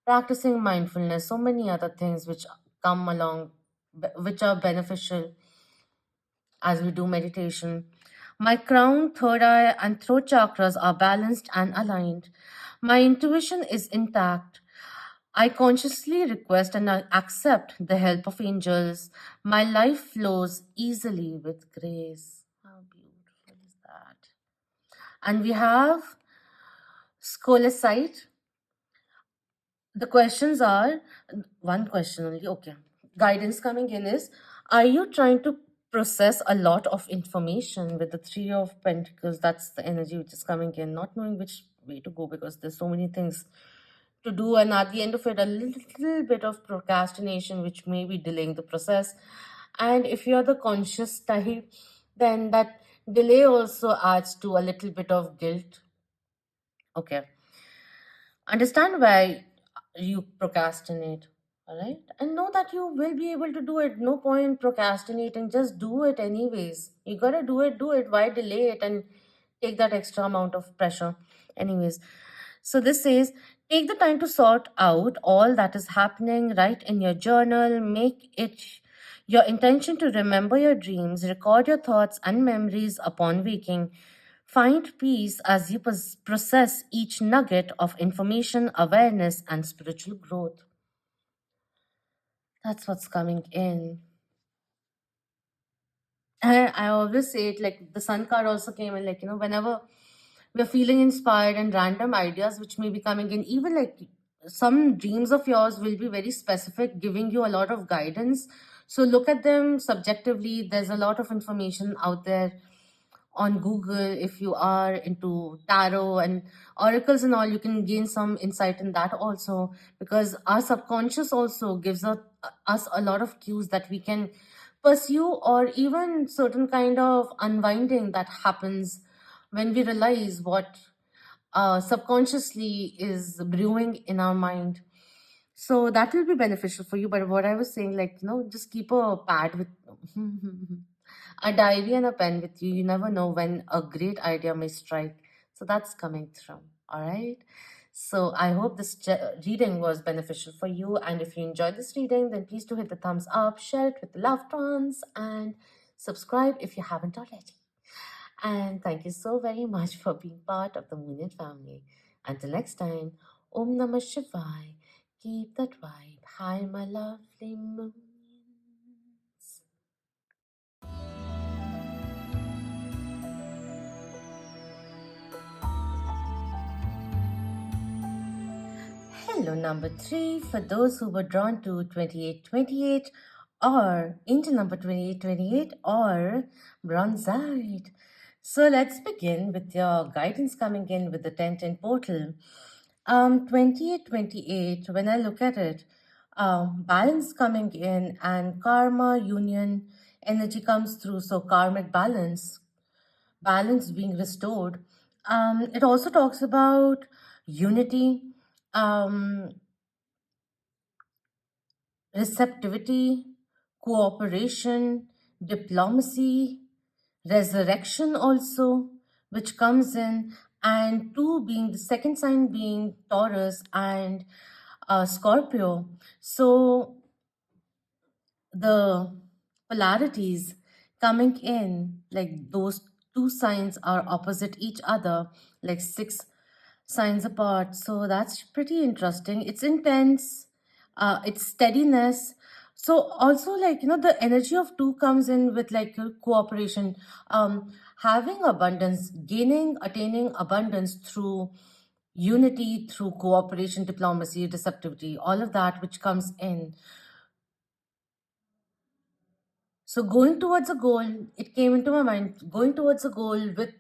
practicing mindfulness, so many other things which come along, which are beneficial as we do meditation. My crown, third eye, and throat chakras are balanced and aligned. My intuition is intact. I consciously request and I accept the help of angels. My life flows easily with grace. How beautiful is that? And we have Scolacite. The questions are one question only. Okay. Guidance coming in is, are you trying to process a lot of information with the Three of Pentacles? That's the energy which is coming in, not knowing which way to go because there's so many things to do, and at the end of it, a little bit of procrastination which may be delaying the process. And if you're the conscious type, then that delay also adds to a little bit of guilt. Okay, understand why you procrastinate, all right, and know that you will be able to do it. No point procrastinating, just do it anyways. You gotta do it. Why delay it and take that extra amount of pressure anyways? So this says, take the time to sort out all that is happening. Write in your journal, make it your intention to remember your dreams, record your thoughts and memories upon waking. Find peace as you process each nugget of information, awareness, and spiritual growth. That's what's coming in. And I always say it like the sun card also came in, like, whenever we're feeling inspired and random ideas which may be coming in, even like some dreams of yours will be very specific, giving you a lot of guidance. So look at them subjectively. There's a lot of information out there on Google. If you are into tarot and oracles and all, you can gain some insight in that also, because our subconscious also gives us a lot of cues that we can pursue, or even certain kind of unwinding that happens when we realize what subconsciously is brewing in our mind. So that will be beneficial for you. But what I was saying, like, just keep a pad with a diary and a pen with you. You never know when a great idea may strike. So that's coming through. All right. So I hope this reading was beneficial for you. And if you enjoyed this reading, then please do hit the thumbs up, share it with the loved ones, and subscribe if you haven't already. And thank you so very much for being part of the Moonlit family. Until next time, Om Namah Shivaya. Keep that vibe high, my lovely moons. Hello, number three. For those who were drawn to 2828 or into number 2828 or Bronzite. So let's begin with your guidance coming in with the 1010 portal. 2828, when I look at it, balance coming in and karma union energy comes through. So karmic balance being restored. It also talks about unity, um, receptivity, cooperation, diplomacy, resurrection also, which comes in, and two being the second sign being Taurus and Scorpio. So the polarities coming in, like those two signs are opposite each other, like six signs apart. So that's pretty interesting. It's intense, it's steadiness. So also, like, the energy of two comes in with like cooperation, having abundance, gaining, attaining abundance through unity, through cooperation, diplomacy, receptivity, all of that which comes in. So going towards a goal, it came into my mind, going towards a goal with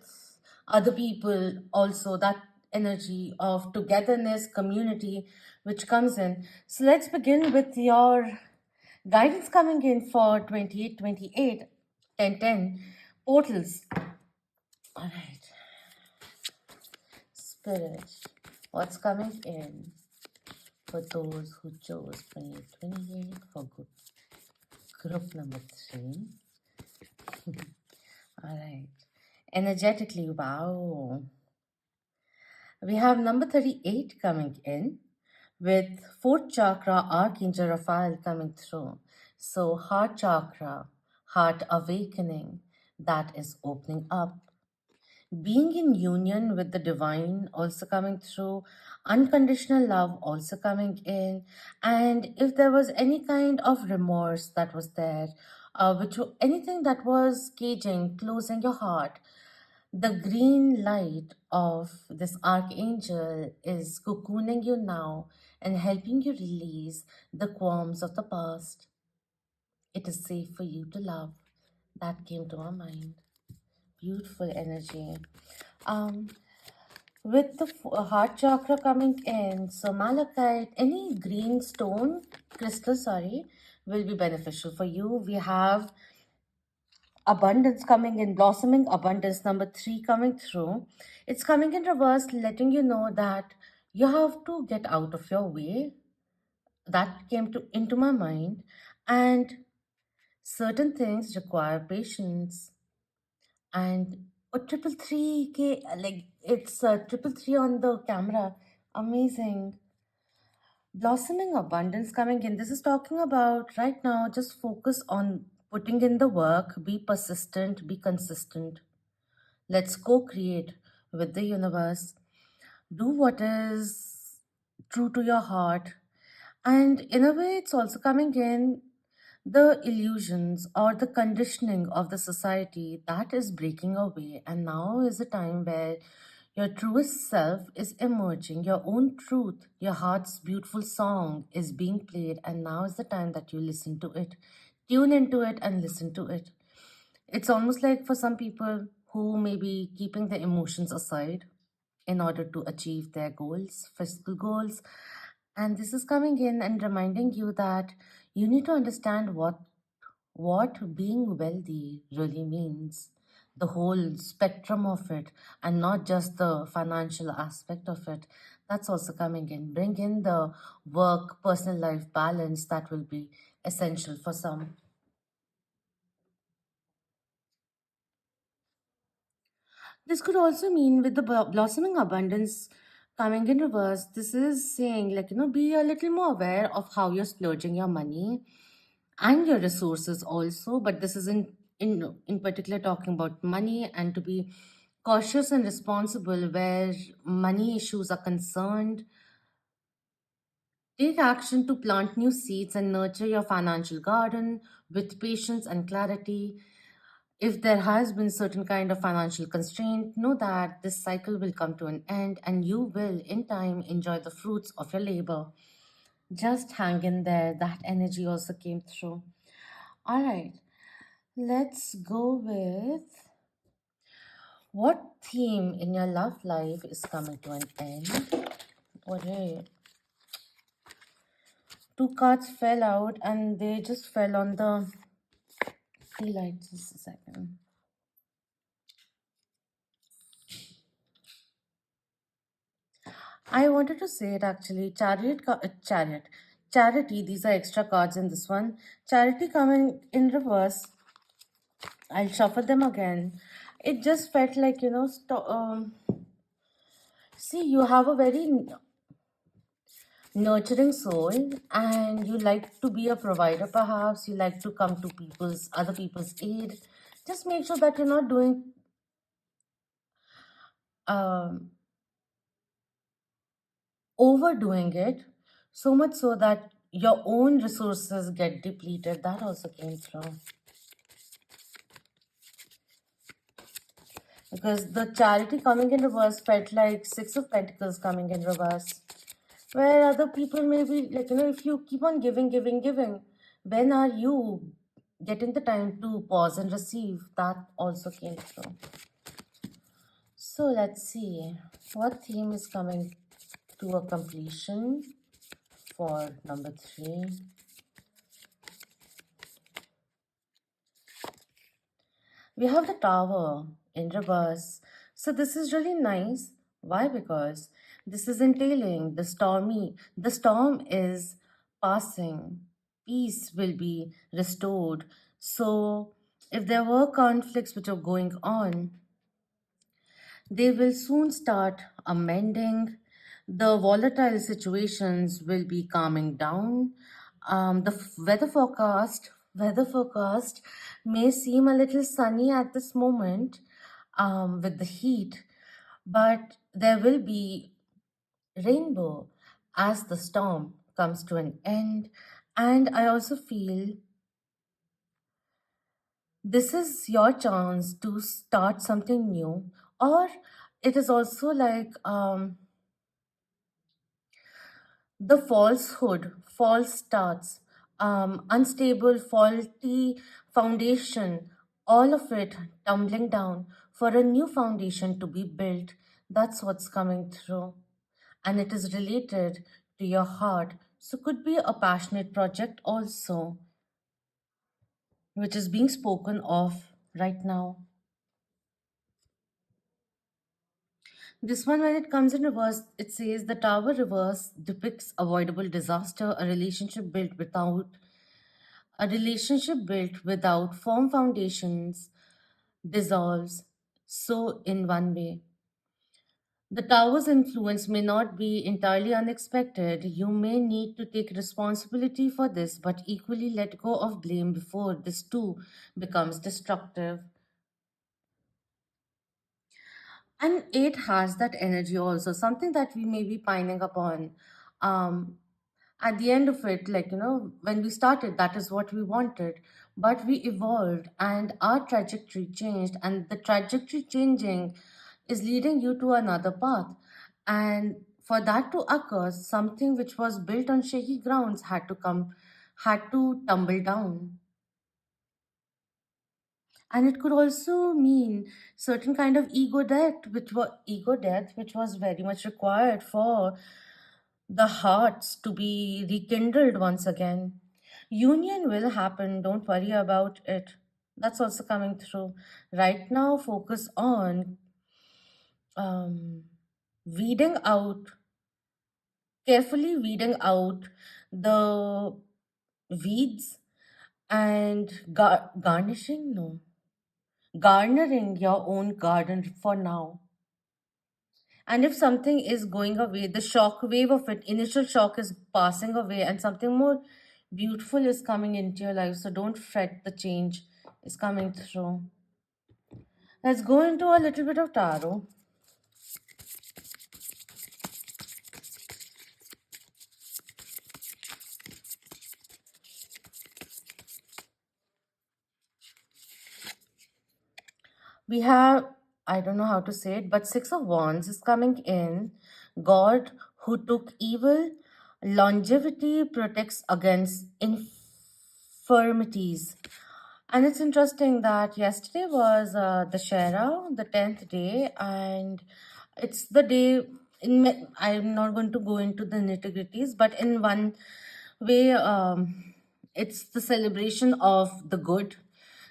other people also, that energy of togetherness, community, which comes in. So let's begin with your guidance coming in for 28, 10, portals. All right, Spirit, what's coming in for those who chose 28 for group number 3? All right. Energetically, wow. We have number 38 coming in with fourth chakra Archangel Raphael coming through. So, heart chakra, heart awakening, that is opening up. Being in union with the divine also coming through, unconditional love also coming in, and if there was any kind of remorse that was there, anything that was caging, closing your heart, the green light of this archangel is cocooning you now and helping you release the qualms of the past. It is safe for you to love. That came to our mind. Beautiful energy. Um, with the heart chakra coming in, so malachite, any green stone, crystal, sorry, will be beneficial for you. We have abundance coming in, blossoming abundance, number 3 coming through. It's coming in reverse, letting you know that you have to get out of your way. That came to into my mind. And certain things require patience. And a triple three K, like it's a triple three on the camera. Amazing. Blossoming abundance coming in. This is talking about right now, just focus on putting in the work, be persistent, be consistent. Let's co create with the universe. Do what is true to your heart. And in a way, it's also coming in the illusions or the conditioning of the society that is breaking away. And now is the time where your truest self is emerging, your own truth, your heart's beautiful song is being played. And now is the time that you listen to it, tune into it, and listen to it. It's almost like for some people who may be keeping their emotions aside in order to achieve their goals, physical goals. And this is coming in and reminding you that you need to understand what being wealthy really means, the whole spectrum of it, and not just the financial aspect of it. That's also coming in. Bring in the work personal life balance that will be essential for some. This could also mean with the blossoming abundance coming in reverse, this is saying, like, be a little more aware of how you're splurging your money and your resources also. But this isn't in particular talking about money, and to be cautious and responsible where money issues are concerned. Take action to plant new seeds and nurture your financial garden with patience and clarity. If there has been certain kind of financial constraint, know that this cycle will come to an end and you will in time enjoy the fruits of your labor. Just hang in there. That energy also came through. All right, let's go with what theme in your love life is coming to an end. What two cards fell out and they just fell on the tea light. Just a second. I wanted to say it actually. Charity. These are extra cards in this one. Charity coming in reverse. I'll shuffle them again. It just felt like, see, you have a very nurturing soul, and you like to be a provider, perhaps. You like to come to other people's aid. Just make sure that you're not doing um, overdoing it so much so that your own resources get depleted. That also came through. Because the charity coming in reverse felt like Six of Pentacles coming in reverse. Where other people may be like, if you keep on giving, giving, giving, when are you getting the time to pause and receive? That also came through. So let's see what theme is coming to a completion for number 3. We have the Tower in reverse. So this is really nice. Why? Because this is entailing the storm is passing. Peace will be restored. So if there were conflicts which are going on, they will soon start amending. The volatile situations will be calming down. The weather forecast may seem a little sunny at this moment with the heat, but there will be rainbow as the storm comes to an end. And I also feel this is your chance to start something new, or it is also like the false starts, unstable, faulty foundation, all of it tumbling down for a new foundation to be built. That's what's coming through. And it is related to your heart. So, could be a passionate project also, which is being spoken of right now. This one, when it comes in reverse, it says the tower reverse depicts avoidable disaster, a relationship built without firm foundations dissolves. So, in one way, the tower's influence may not be entirely unexpected. You may need to take responsibility for this, but equally let go of blame before this too becomes destructive. And it has that energy also, something that we may be pining upon. Um, at the end of it, like, when we started, that is what we wanted. But we evolved and our trajectory changed, and the trajectory changing is leading you to another path. And for that to occur, something which was built on shaky grounds had to tumble down. And it could also mean certain kind of ego death which was very much required for the hearts to be rekindled once again. Union will happen, don't worry about it. That's also coming through. Right now, focus on um, weeding out, carefully weeding out the weeds and garnishing, no, garnering your own garden for now. And if something is going away, the shock wave of it, initial shock is passing away, and something more beautiful is coming into your life. So don't fret, the change is coming through. Let's go into a little bit of tarot. We have, I don't know how to say it, but Six of Wands is coming in. God who took evil, longevity protects against infirmities. And it's interesting that yesterday was the Shera, the 10th day, and it's the day. I'm not going to go into the nitty gritties, but in one way, it's the celebration of the good,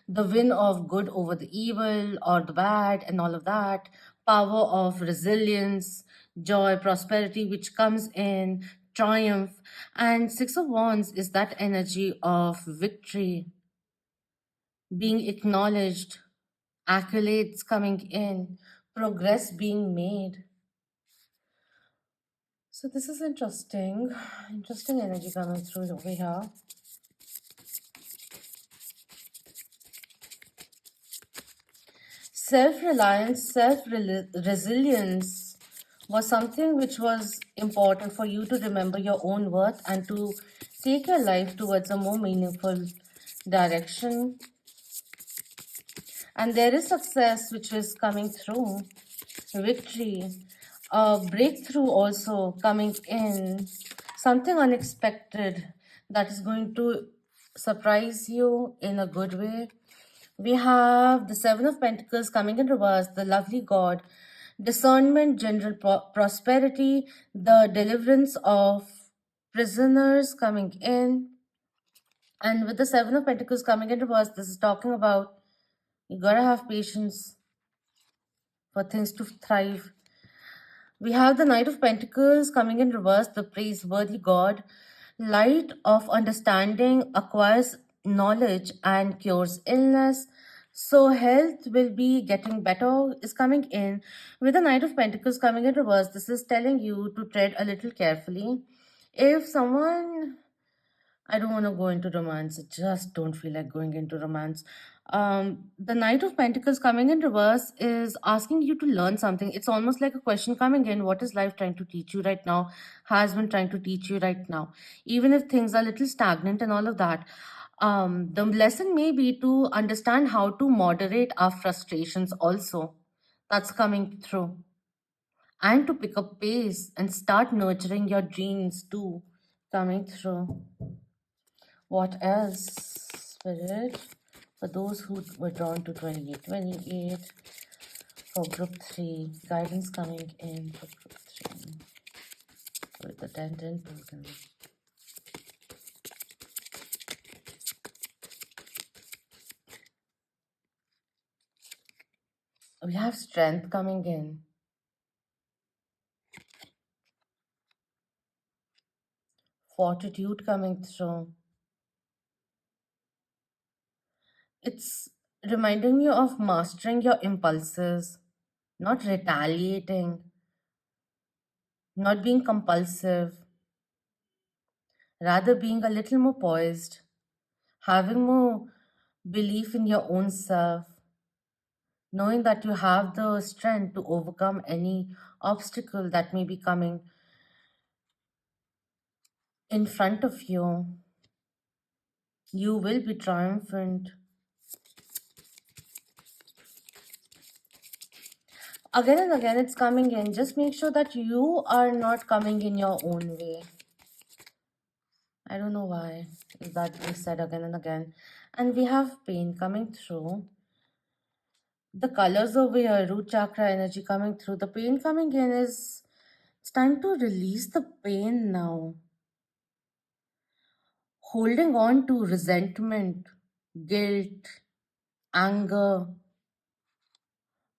the win of good over the evil or the bad, and all of that. Power of resilience, joy, prosperity, which comes in, triumph. And Six of Wands is that energy of victory, being acknowledged, accolades coming in, progress being made. So this is interesting. Interesting energy coming through over here. Self-reliance, self-resilience was something which was important for you to remember your own worth and to take your life towards a more meaningful direction. And there is success which is coming through, victory, a breakthrough also coming in, something unexpected that is going to surprise you in a good way. We have the Seven of Pentacles coming in reverse, the lovely God, discernment, general prosperity, the deliverance of prisoners coming in. And with the Seven of Pentacles coming in reverse, this is talking about you gotta have patience for things to thrive. We have the Knight of Pentacles coming in reverse, the praiseworthy God. Light of understanding acquires knowledge and cures illness. So health will be getting better is coming in. With the Knight of Pentacles coming in reverse, this is telling you to tread a little carefully. If someone, I don't want to go into romance. I just don't feel like going into romance. The Knight of Pentacles coming in reverse is asking you to learn something. It's almost like a question coming in. What is life trying to teach you right now? Has been trying to teach you right now? Even if things are a little stagnant and all of that, the lesson may be to understand how to moderate our frustrations also. That's coming through. And to pick up pace and start nurturing your dreams too. Coming through. What else, Spirit? For those who were drawn to 28, for group 3, guidance coming in for group 3 with the 10 token. We have strength coming in, fortitude coming through. It's reminding you of mastering your impulses, not retaliating, not being compulsive, rather being a little more poised, having more belief in your own self, knowing that you have the strength to overcome any obstacle that may be coming in front of you. You will be triumphant. Again and again, it's coming in. Just make sure that you are not coming in your own way. I don't know why that is said again and again. And we have pain coming through. The colors over here, root chakra energy coming through. The pain coming in is, it's time to release the pain now. Holding on to resentment, guilt, anger,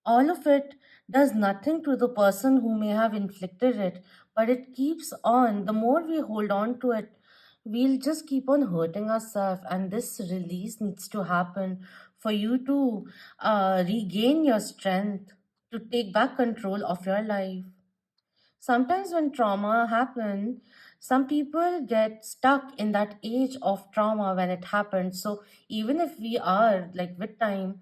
all of it does nothing to the person who may have inflicted it, but it keeps on. The more we hold on to it, we'll just keep on hurting ourselves, and this release needs to happen for you to regain your strength, to take back control of your life. Sometimes when trauma happens, some people get stuck in that age of trauma when it happens. So even if we are like with time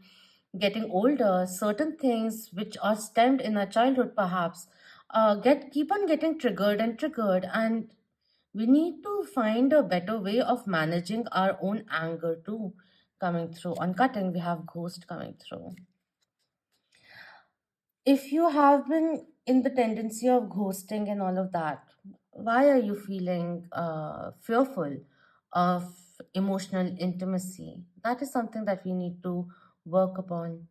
getting older, certain things which are stemmed in our childhood perhaps get keep on getting triggered and triggered, and we need to find a better way of managing our own anger too. Coming through on cutting, we have ghost coming through. If you have been in the tendency of ghosting and all of that, why are you feeling fearful of emotional intimacy? That is something that we need to work upon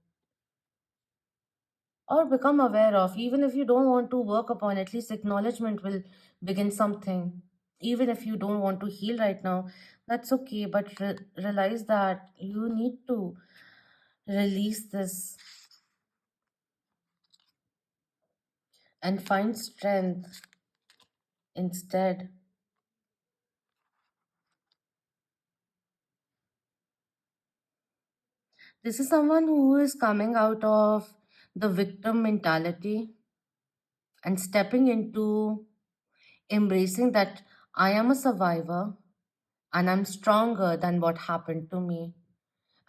or become aware of. Even if you don't want to work upon, at least acknowledgement will begin something. Even if you don't want to heal right now, that's okay, but realize that you need to release this and find strength instead. This is someone who is coming out of the victim mentality and stepping into embracing that I am a survivor and I'm stronger than what happened to me.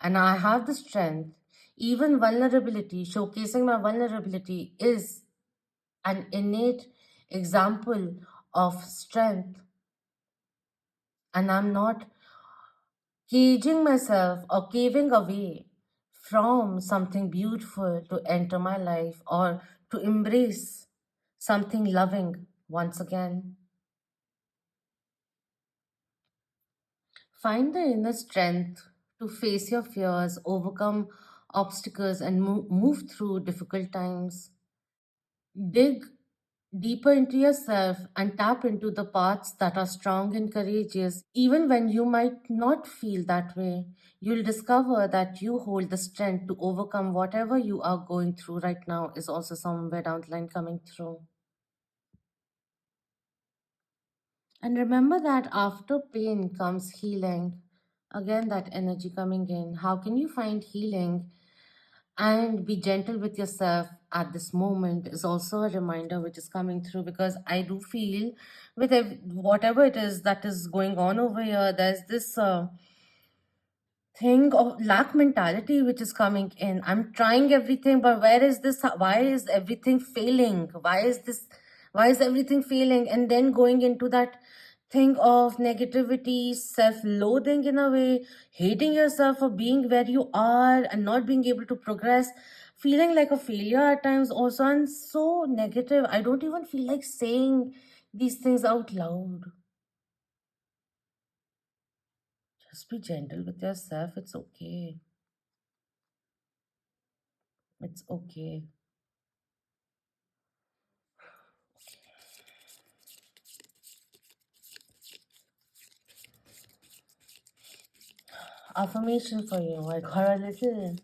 And I have the strength. Even vulnerability, showcasing my vulnerability, is an innate example of strength. And I'm not caging myself or caving away from something beautiful to enter my life or to embrace something loving once again. Find the inner strength to face your fears, overcome obstacles, and move through difficult times. Dig deeper into yourself and tap into the parts that are strong and courageous. Even when you might not feel that way, you'll discover that you hold the strength to overcome whatever you are going through right now, is also somewhere down the line coming through. And remember that after pain comes healing. Again, that energy coming in. How can you find healing and be gentle with yourself at this moment is also a reminder which is coming through, because I do feel with whatever it is that is going on over here, there's this thing of lack mentality which is coming in. I'm trying everything, but where is this? Why is everything failing? Why is this? Why is everything failing? And then going into that thing of negativity, self-loathing in a way, hating yourself for being where you are and not being able to progress, feeling like a failure at times also, and so negative. I don't even feel like saying these things out loud. Just be gentle with yourself. It's okay. It's okay. Affirmation for you. I got a little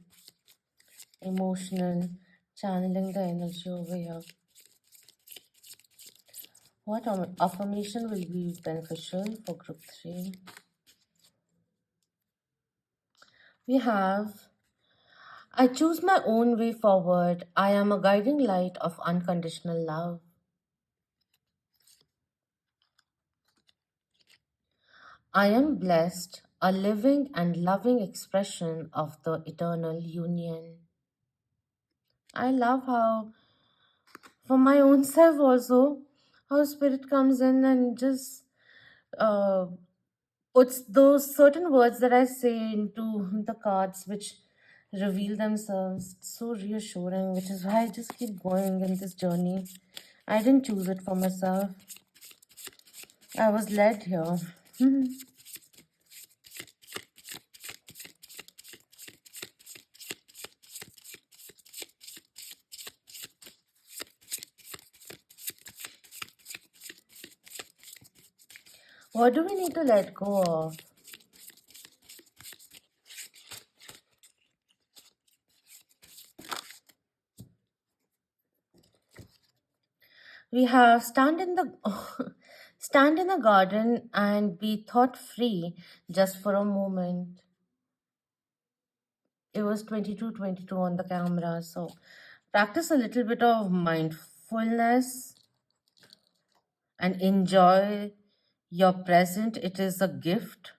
emotional, channeling the energy over here. What affirmation will be beneficial for group 3? We have, I choose my own way forward. I am a guiding light of unconditional love. I am blessed, a living and loving expression of the eternal union. I love how, for my own self also, how spirit comes in and just uh, puts those certain words that I say into the cards, which reveal themselves. It's so reassuring, which is why I just keep going in this journey. I didn't choose it for myself. I was led here. What do we need to let go of? We have stand in the garden and be thought free just for a moment. It was 22:22 on the camera, so practice a little bit of mindfulness and enjoy your present. It is a gift.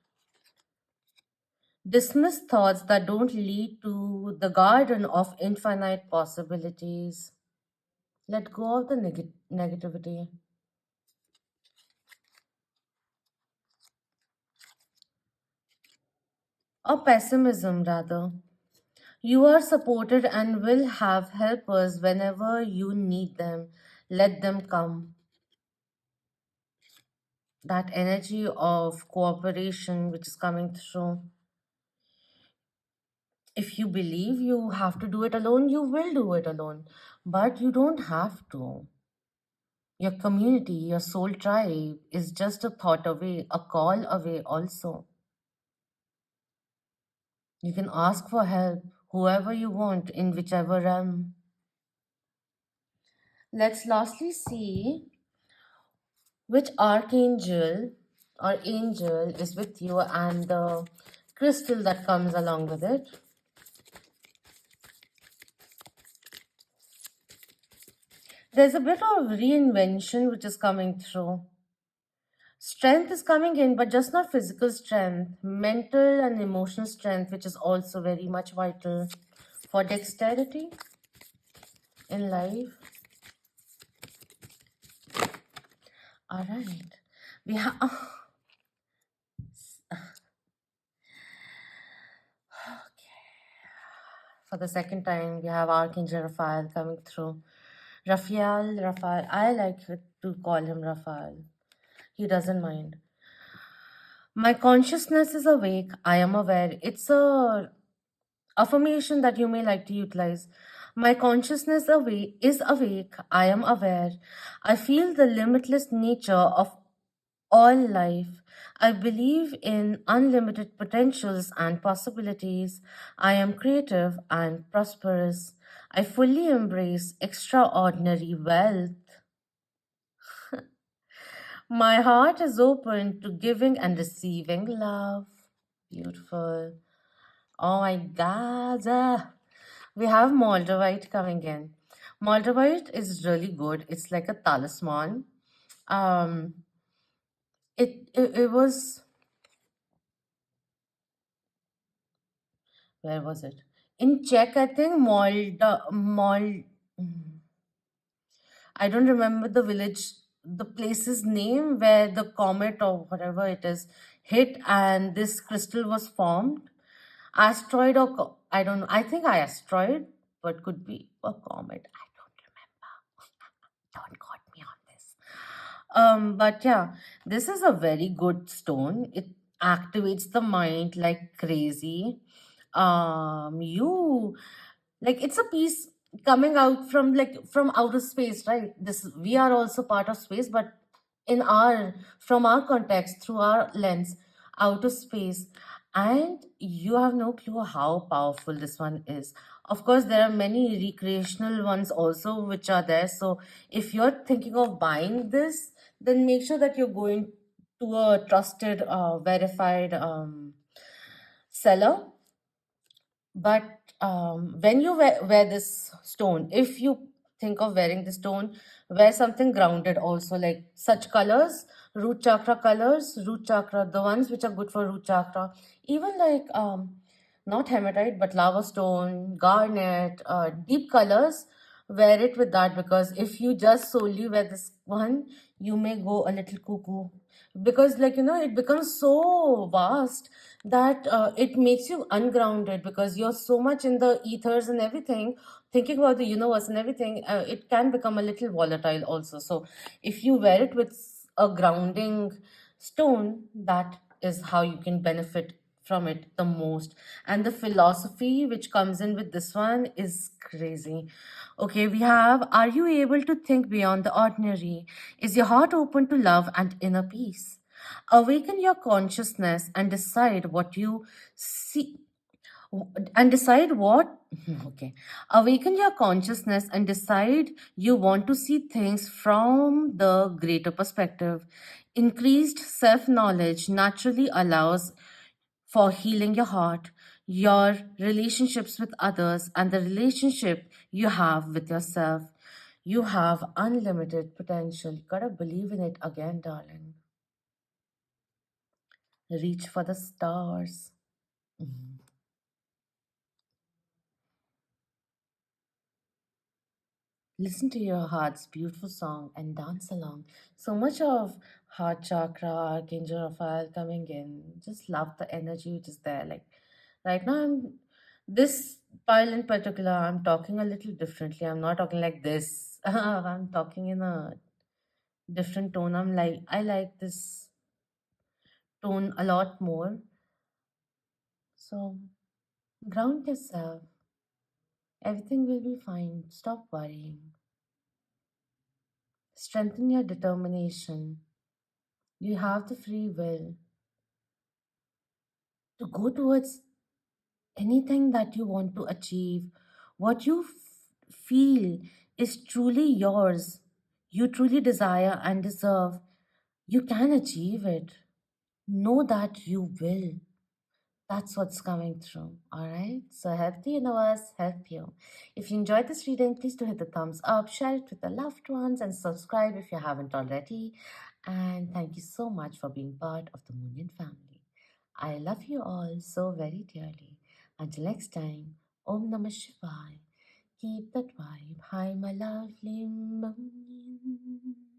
Dismiss thoughts that don't lead to the garden of infinite possibilities. Let go of the negativity or pessimism, rather. You are supported and will have helpers whenever you need them. Let them come. That energy of cooperation which is coming through. If you believe you have to do it alone, you will do it alone. But you don't have to. Your community, your soul tribe is just a thought away, a call away also. You can ask for help, whoever you want, in whichever realm. Let's lastly see which archangel or angel is with you and the crystal that comes along with it. There's a bit of reinvention which is coming through. Strength is coming in, but just not physical strength, mental and emotional strength, which is also very much vital for dexterity in life. All right. We have for the second time we have Archangel Raphael coming through. Raphael. I like to call him Raphael. He doesn't mind. My consciousness is awake. I am aware. It's a affirmation that you may like to utilize. My consciousness is awake. I am aware. I feel the limitless nature of all life. I believe in unlimited potentials and possibilities. I am creative and prosperous. I fully embrace extraordinary wealth. My heart is open to giving and receiving love. Beautiful. Oh my God. We have Moldavite coming in. Moldavite is really good. It's like a talisman. Um, it was, where was it? In Czech, I think I don't remember the village, the place's name where the comet or whatever it is hit and this crystal was formed. Asteroid or I don't know. I think I asteroid, but could be a comet. I don't remember. Don't quote me on this. But yeah, this is a very good stone. It activates the mind like crazy. You like it's a piece coming out from like from outer space, right? This we are also part of space, but in our from our context through our lens, outer space, and you have no clue how powerful this one is. Of course, there are many recreational ones also which are there. So if you're thinking of buying this, then make sure that you're going to a trusted, verified seller. But when you wear this stone, if you think of wearing the stone, wear something grounded also, like such colors, root chakra, the ones which are good for root chakra, even like not hematite, but lava stone, garnet, deep colors, wear it with that because if you just solely wear this one, you may go a little cuckoo because like it becomes so vast that it makes you ungrounded because you're so much in the ethers and everything thinking about the universe and everything. It can become a little volatile also, so if you wear it with a grounding stone, that is how you can benefit from it the most. And the philosophy which comes in with this one is crazy. Okay, we have, are you able to think beyond the ordinary? Is your heart open to love and inner peace? Awaken your consciousness and decide what you see and decide what okay, awaken your consciousness and decide you want to see things from the greater perspective. Increased self knowledge naturally allows for healing your heart, your relationships with others, and the relationship you have with yourself. You have unlimited potential. You gotta believe in it again, darling. Reach for the stars. Mhm. Listen to your heart's beautiful song and dance along. So much of heart chakra, Archangel Raphael coming in. Just love the energy which is there. Like right now, this pile in particular, I'm talking a little differently. I'm not talking like this. I'm talking in a different tone. I like this tone a lot more. So ground yourself. Everything will be fine. Stop worrying. Strengthen your determination. You have the free will to go towards anything that you want to achieve. What you feel is truly yours, you truly desire and deserve, you can achieve it. Know that you will. That's what's coming through. All right. So help the universe help you. If you enjoyed this reading, please do hit the thumbs up, share it with the loved ones, and subscribe if you haven't already. And thank you so much for being part of the Moonian family. I love you all so very dearly. Until next time, Om Namah Shivaya. Keep that vibe high, my lovely Moonian.